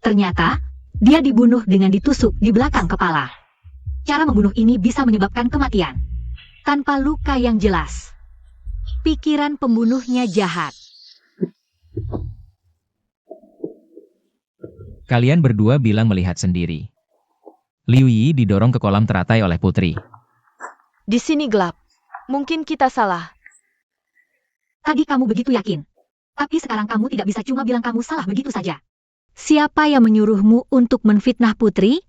[SPEAKER 1] Ternyata, dia dibunuh dengan ditusuk di belakang kepala. Cara membunuh ini bisa menyebabkan kematian. Tanpa luka yang jelas. Pikiran pembunuhnya jahat.
[SPEAKER 2] Kalian berdua bilang melihat sendiri. Liu Yi didorong ke kolam teratai oleh putri.
[SPEAKER 4] Di sini gelap. Mungkin kita salah.
[SPEAKER 1] Tadi kamu begitu yakin. Tapi sekarang kamu tidak bisa cuma bilang kamu salah begitu saja. Siapa yang menyuruhmu untuk menfitnah putri?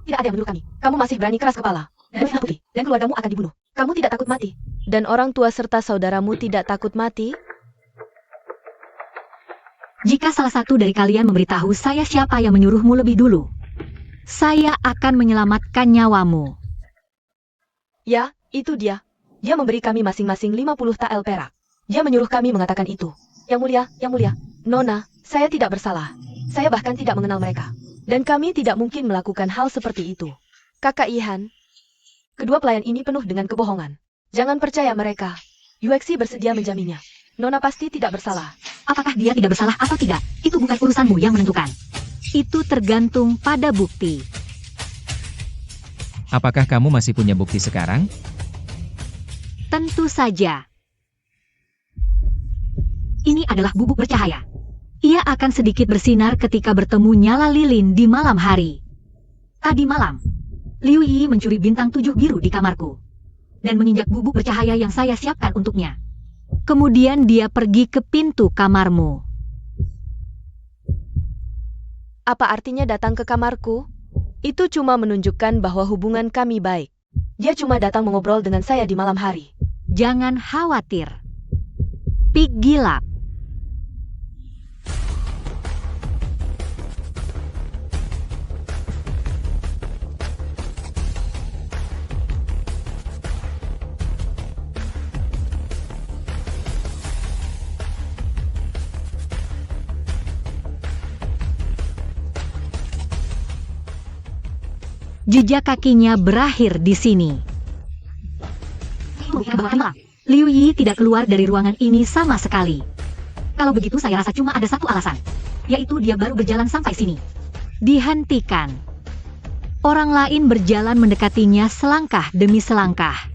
[SPEAKER 4] Tidak ada yang menyuruh kami. Kamu masih berani keras kepala. Dan menfitnah putri. Dan keluargamu akan dibunuh. Kamu tidak takut mati. Dan orang tua serta saudaramu tidak takut mati?
[SPEAKER 1] Jika salah satu dari kalian memberitahu saya siapa yang menyuruhmu lebih dulu, saya akan menyelamatkan nyawamu.
[SPEAKER 4] Ya, itu dia. Dia memberi kami masing-masing 50 tael perak. Dia menyuruh kami mengatakan itu. Yang mulia, Nona, saya tidak bersalah. Saya bahkan tidak mengenal mereka. Dan kami tidak mungkin melakukan hal seperti itu. Kakak Ihan, kedua pelayan ini penuh dengan kebohongan. Jangan percaya mereka. Yuexi bersedia menjaminnya. Nona pasti tidak bersalah.
[SPEAKER 1] Apakah dia tidak bersalah atau tidak? Itu bukan urusanmu yang menentukan. Itu tergantung pada bukti.
[SPEAKER 2] Apakah kamu masih punya bukti sekarang?
[SPEAKER 1] Tentu saja. Ini adalah bubuk bercahaya. Ia akan sedikit bersinar ketika bertemu nyala lilin di malam hari. Tadi malam, Liu Yi mencuri bintang 7 biru di kamarku dan menginjak bubuk bercahaya yang saya siapkan untuknya. Kemudian dia pergi ke pintu kamarmu.
[SPEAKER 4] Apa artinya datang ke kamarku? Itu cuma menunjukkan bahwa hubungan kami baik. Dia cuma datang mengobrol dengan saya di malam hari.
[SPEAKER 1] Jangan khawatir. Pik gilap. Jejak kakinya berakhir di sini. Liu Yi tidak keluar dari ruangan ini sama sekali. Kalau begitu saya rasa cuma ada satu alasan, yaitu dia baru berjalan sampai sini. Dihentikan. Orang lain berjalan mendekatinya selangkah demi selangkah.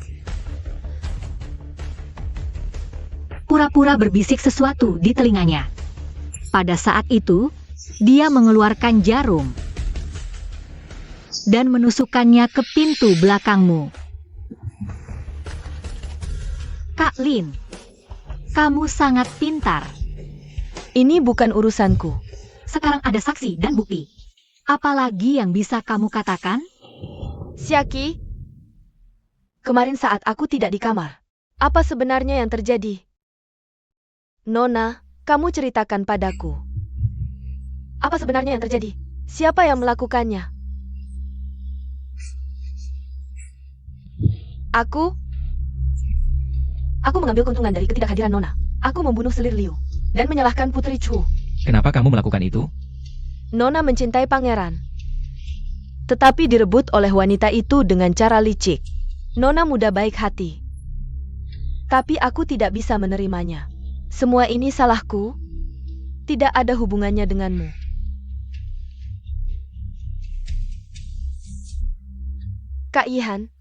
[SPEAKER 1] Pura-pura berbisik sesuatu di telinganya. Pada saat itu, dia mengeluarkan jarum dan menusukkannya ke pintu belakangmu. Kak Lin, kamu sangat pintar.
[SPEAKER 4] Ini bukan urusanku.
[SPEAKER 1] Sekarang ada saksi dan bukti. Apalagi yang bisa kamu katakan?
[SPEAKER 4] Xiaqi, kemarin saat aku tidak di kamar, apa sebenarnya yang terjadi? Nona, kamu ceritakan padaku. Apa sebenarnya yang terjadi? Siapa yang melakukannya? Aku mengambil keuntungan dari ketidakhadiran Nona. Aku membunuh selir Liu dan menyalahkan Putri Chu.
[SPEAKER 2] Kenapa kamu melakukan itu?
[SPEAKER 4] Nona mencintai pangeran, tetapi direbut oleh wanita itu dengan cara licik. Nona muda baik hati, tapi aku tidak bisa menerimanya. Semua ini salahku, tidak ada hubungannya denganmu. Kak Ihan,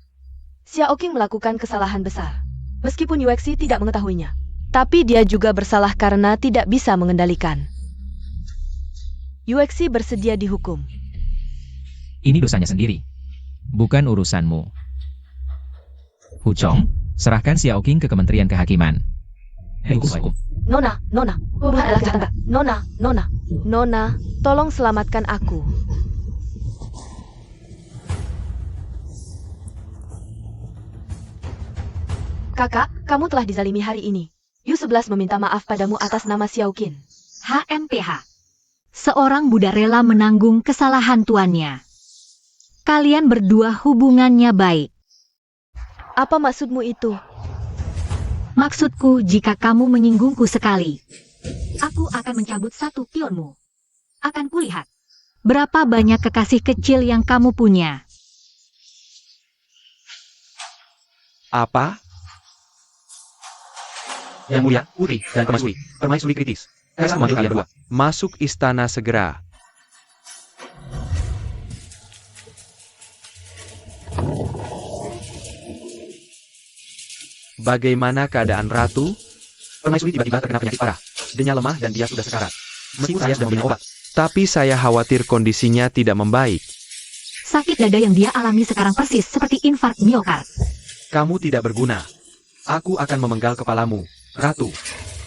[SPEAKER 4] Xiao Qing melakukan kesalahan besar. Meskipun Yuexi tidak mengetahuinya, tapi dia juga bersalah karena tidak bisa mengendalikan. Yuexi bersedia dihukum.
[SPEAKER 2] Ini dosanya sendiri, bukan urusanmu. Huchong, serahkan Xiao Qing ke Kementerian Kehakiman.
[SPEAKER 4] Nona, hubungan adalah kejahatan. Nona, tolong selamatkan aku. Kakak, kamu telah dizalimi hari ini. Yu-11 meminta maaf padamu atas nama Xiao Qin.
[SPEAKER 1] HMPH. Seorang budak rela menanggung kesalahan tuannya. Kalian berdua hubungannya baik.
[SPEAKER 4] Apa maksudmu itu?
[SPEAKER 1] Maksudku, jika kamu menyinggungku sekali, aku akan mencabut satu pionmu. Akan kulihat berapa banyak kekasih kecil yang kamu punya.
[SPEAKER 3] Apa? Yang Mulia, Putri, dan Permaisuri. Permaisuri kritis. Kaisar memanggil kalian berdua. Masuk istana segera. Bagaimana keadaan Ratu? Permaisuri tiba-tiba terkena penyakit parah. Denya lemah dan dia sudah sekarat. Meskipun saya sudah memberinya obat, tapi saya khawatir kondisinya tidak membaik.
[SPEAKER 1] Sakit dada yang dia alami sekarang persis seperti infark miokard.
[SPEAKER 3] Kamu tidak berguna. Aku akan memenggal kepalamu, Ratu.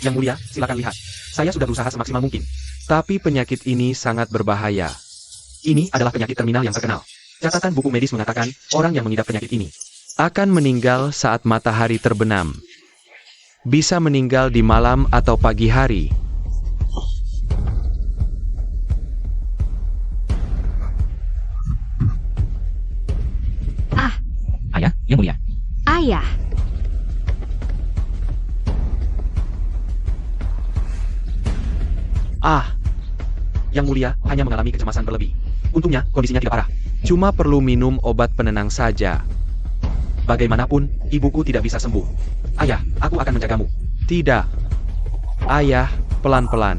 [SPEAKER 3] Yang Mulia, silakan lihat. Saya sudah berusaha semaksimal mungkin. Tapi penyakit ini sangat berbahaya. Ini adalah penyakit terminal yang terkenal. Catatan buku medis mengatakan, orang yang mengidap penyakit ini akan meninggal saat matahari terbenam. Bisa meninggal di malam atau pagi hari.
[SPEAKER 2] Ayah, Yang Mulia.
[SPEAKER 1] Ayah.
[SPEAKER 3] Ah, Yang Mulia hanya mengalami kecemasan berlebih. Untungnya, kondisinya tidak parah. Cuma perlu minum obat penenang saja. Bagaimanapun, ibuku tidak bisa sembuh. Ayah, aku akan menjagamu. Tidak. Ayah, pelan-pelan.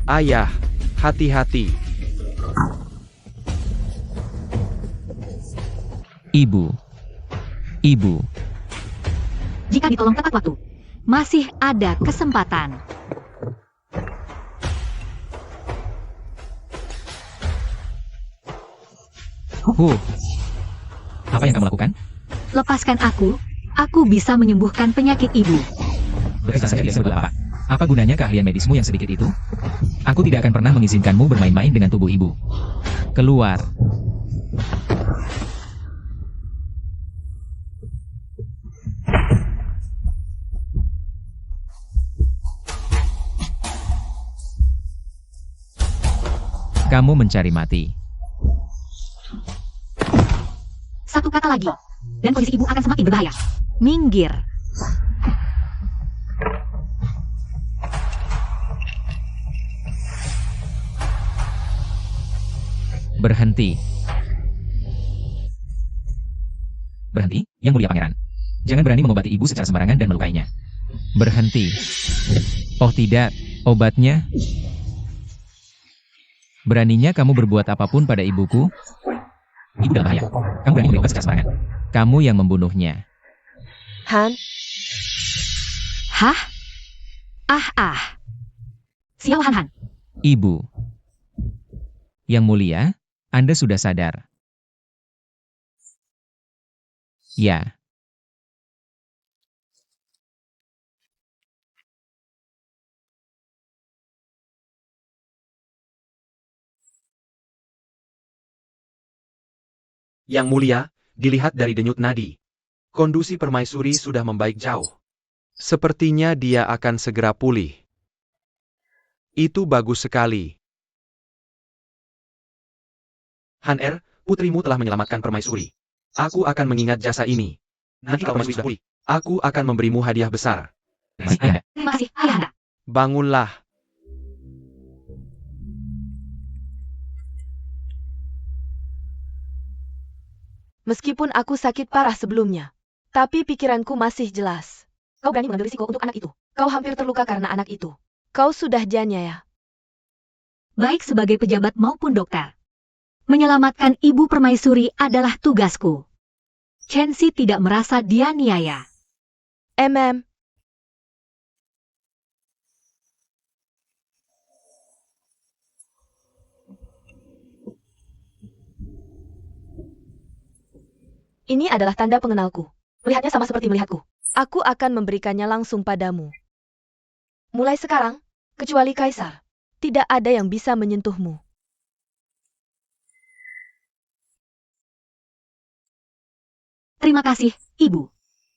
[SPEAKER 3] Ayah, hati-hati.
[SPEAKER 2] Ibu. Ibu.
[SPEAKER 1] Jika ditolong tepat waktu, masih ada kesempatan.
[SPEAKER 2] Apa yang kamu lakukan?
[SPEAKER 1] Lepaskan aku bisa menyembuhkan penyakit ibu.
[SPEAKER 2] Bisa saja dia sebut apa? Apa gunanya keahlian medismu yang sedikit itu? Aku tidak akan pernah mengizinkanmu bermain-main dengan tubuh ibu. Keluar. Kamu mencari mati.
[SPEAKER 1] Satu kata lagi, dan kondisi ibu akan semakin berbahaya. Minggir.
[SPEAKER 2] Berhenti. Berhenti, Yang Mulia Pangeran. Jangan berani mengobati ibu secara sembarangan dan melukainya. Berhenti. Oh tidak, obatnya. Beraninya kamu berbuat apapun pada ibuku? Ibu dalam bahaya. Kamu berani memberi obat secara sembarangan. Kamu yang membunuhnya.
[SPEAKER 4] Han,
[SPEAKER 1] Hah? Xiao Han.
[SPEAKER 2] Ibu. Yang Mulia, Anda sudah sadar. Ya.
[SPEAKER 3] Yang Mulia, dilihat dari denyut nadi. Kondisi permaisuri sudah membaik jauh. Sepertinya dia akan segera pulih. Itu bagus sekali. Han putrimu telah menyelamatkan permaisuri. Aku akan mengingat jasa ini. Nanti kalau permaisuri sudah pulih, aku akan memberimu hadiah besar.
[SPEAKER 1] Terima kasih, Ayahanda.
[SPEAKER 3] Bangunlah.
[SPEAKER 4] meskipun aku sakit parah sebelumnya, tapi pikiranku masih jelas. Kau berani mengambil risiko untuk anak itu. Kau hampir terluka karena anak itu. Kau sudah janyaya.
[SPEAKER 1] Baik sebagai pejabat maupun dokter. Menyelamatkan ibu permaisuri adalah tugasku. Chenxi tidak merasa dianiaya.
[SPEAKER 4] Ini adalah tanda pengenalku. Melihatnya sama seperti melihatku. Aku akan memberikannya langsung padamu. Mulai sekarang, kecuali Kaisar, tidak ada yang bisa menyentuhmu.
[SPEAKER 1] Terima kasih, Ibu.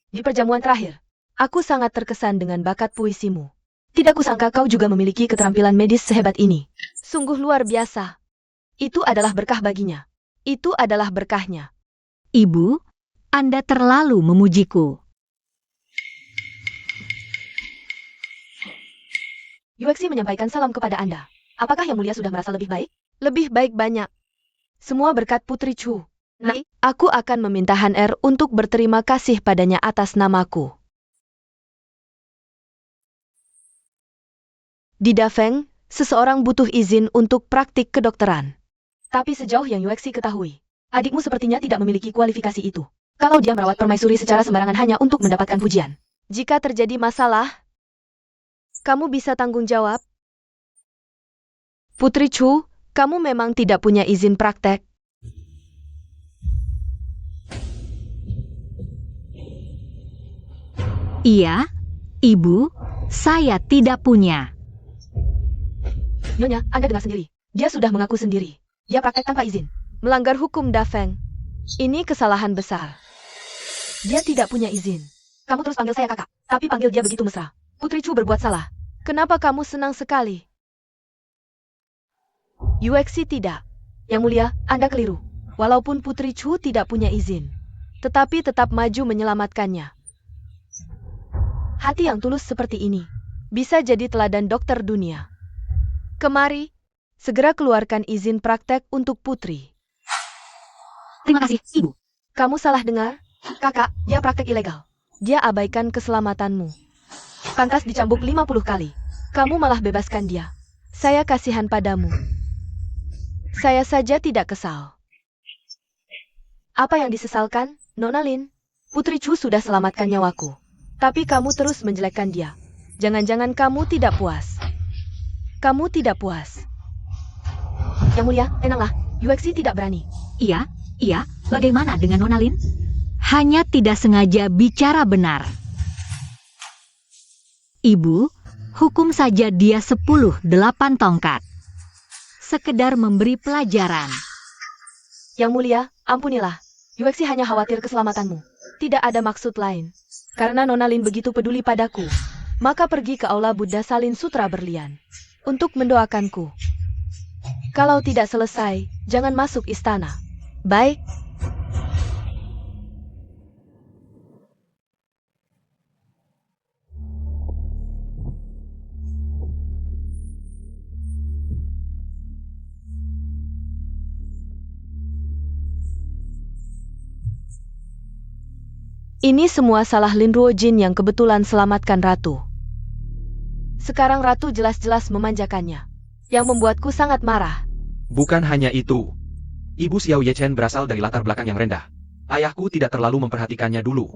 [SPEAKER 4] Di perjamuan terakhir, aku sangat terkesan dengan bakat puisimu. Tidak kusangka kau juga memiliki keterampilan medis sehebat ini. Sungguh luar biasa. Itu adalah berkah baginya. Itu adalah berkahnya.
[SPEAKER 1] Ibu, Anda terlalu memujiku.
[SPEAKER 4] Yuexi menyampaikan salam kepada Anda. Apakah Yang Mulia sudah merasa lebih baik? Lebih baik banyak. Semua berkat Putri Chu. Nah, aku akan meminta Han untuk berterima kasih padanya atas namaku. Di Dafeng, seseorang butuh izin untuk praktik kedokteran. Tapi sejauh yang Yuexi ketahui, adikmu sepertinya tidak memiliki kualifikasi itu. Kalau dia merawat permaisuri secara sembarangan hanya untuk mendapatkan pujian. Jika terjadi masalah, kamu bisa tanggung jawab. Putri Chu, kamu memang tidak punya izin praktek.
[SPEAKER 1] Iya, Ibu, saya tidak punya.
[SPEAKER 4] Nyonya, Anda dengar sendiri. Dia sudah mengaku sendiri. Dia praktek tanpa izin. Melanggar hukum Dafeng. Ini kesalahan besar. Dia tidak punya izin. Kamu terus panggil saya kakak, tapi panggil dia begitu mesra. Putri Chu berbuat salah. Kenapa kamu senang sekali? Yuexi tidak. Yang Mulia, Anda keliru. Walaupun Putri Chu tidak punya izin, tetapi tetap maju menyelamatkannya. Hati yang tulus seperti ini bisa jadi teladan dokter dunia. Kemari, segera keluarkan izin praktek untuk Putri.
[SPEAKER 1] Terima kasih, Ibu.
[SPEAKER 4] Kamu salah dengar? Kakak, dia praktek ilegal. Dia abaikan keselamatanmu. Pantas dicambuk 50 kali. Kamu malah bebaskan dia. Saya kasihan padamu. Saya saja tidak kesal. Apa yang disesalkan, Nona Lin? Putri Chu sudah selamatkan nyawaku. Tapi kamu terus menjelekkan dia. Jangan-jangan kamu tidak puas. Kamu tidak puas. Yang mulia, tenanglah. Yuexi tidak berani.
[SPEAKER 1] Iya, bagaimana dengan Nona Lin? Hanya tidak sengaja bicara benar. Ibu, hukum saja dia 10-8 tongkat. Sekedar memberi pelajaran.
[SPEAKER 4] Yang mulia, ampunilah. Yuexi hanya khawatir keselamatanmu. Tidak ada maksud lain. Karena Nona Lin begitu peduli padaku, maka pergi ke Aula Buddha Salin Sutra Berlian untuk mendoakanku. Kalau tidak selesai, jangan masuk istana. Baik. Ini semua salah Lin Ruojin yang kebetulan selamatkan Ratu. Sekarang Ratu jelas-jelas memanjakannya, yang membuatku sangat marah.
[SPEAKER 3] Bukan hanya itu. Ibu Xiao Yechen berasal dari latar belakang yang rendah. Ayahku tidak terlalu memperhatikannya dulu.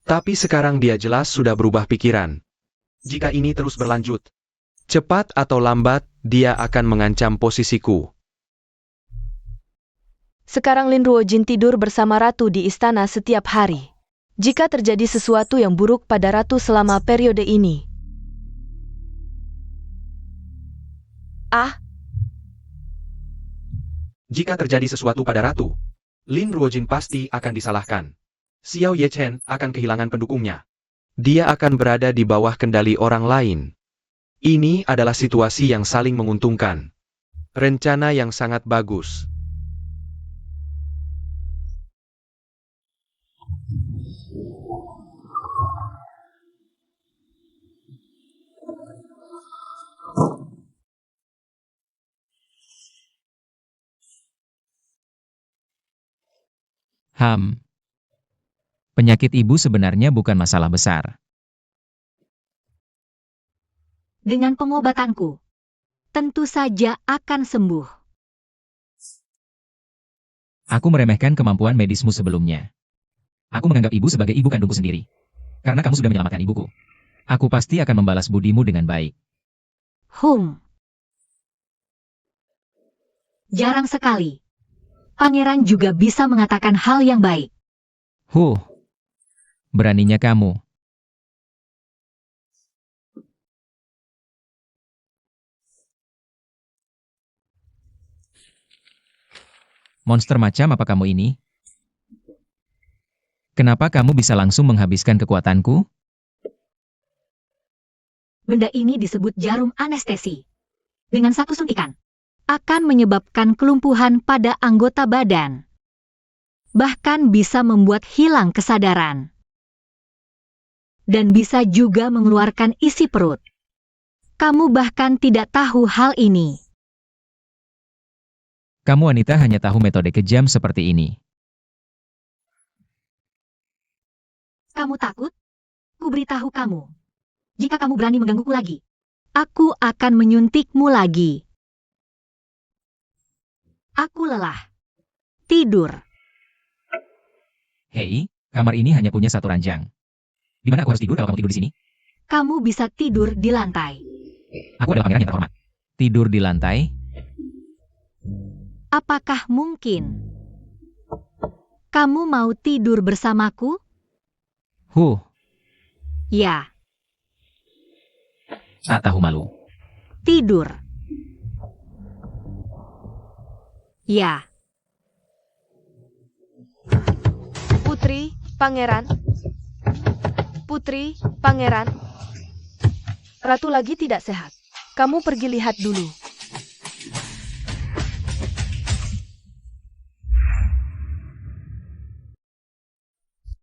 [SPEAKER 3] Tapi sekarang dia jelas sudah berubah pikiran. Jika ini terus berlanjut, cepat atau lambat, dia akan mengancam posisiku.
[SPEAKER 4] Sekarang Lin Ruojin tidur bersama Ratu di istana setiap hari. Jika terjadi sesuatu yang buruk pada Ratu selama periode ini.
[SPEAKER 3] Jika terjadi sesuatu pada Ratu, Lin Ruojin pasti akan disalahkan. Xiao Yechen akan kehilangan pendukungnya. Dia akan berada di bawah kendali orang lain. Ini adalah situasi yang saling menguntungkan. Rencana yang sangat bagus.
[SPEAKER 2] Penyakit ibu sebenarnya bukan masalah besar.
[SPEAKER 1] Dengan pengobatanku, tentu saja akan sembuh.
[SPEAKER 2] Aku meremehkan kemampuan medismu sebelumnya. Aku menganggap ibu sebagai ibu kandungku sendiri. Karena kamu sudah menyelamatkan ibuku. Aku pasti akan membalas budimu dengan baik.
[SPEAKER 1] Jarang sekali. Pangeran juga bisa mengatakan hal yang baik.
[SPEAKER 2] Beraninya kamu. Monster macam apa kamu ini? Kenapa kamu bisa langsung menghabiskan kekuatanku?
[SPEAKER 1] Benda ini disebut jarum anestesi. Dengan satu suntikan, akan menyebabkan kelumpuhan pada anggota badan. Bahkan bisa membuat hilang kesadaran. Dan bisa juga mengeluarkan isi perut. Kamu bahkan tidak tahu hal ini.
[SPEAKER 2] Kamu wanita hanya tahu metode kejam seperti ini.
[SPEAKER 1] Kamu takut? Ku beritahu kamu. Jika kamu berani menggangguku lagi, aku akan menyuntikmu lagi. Aku lelah. Tidur.
[SPEAKER 2] Hei, kamar ini hanya punya satu ranjang. Di mana aku harus tidur kalau kamu tidur di sini?
[SPEAKER 1] Kamu bisa tidur di lantai.
[SPEAKER 2] Aku adalah pangeran yang terhormat. Tidur di lantai?
[SPEAKER 1] Apakah mungkin? Kamu mau tidur bersamaku? Ya.
[SPEAKER 2] Tak tahu malu.
[SPEAKER 1] Tidur. Ya.
[SPEAKER 4] Putri, pangeran. Putri, pangeran. Ratu lagi tidak sehat. Kamu pergi lihat dulu.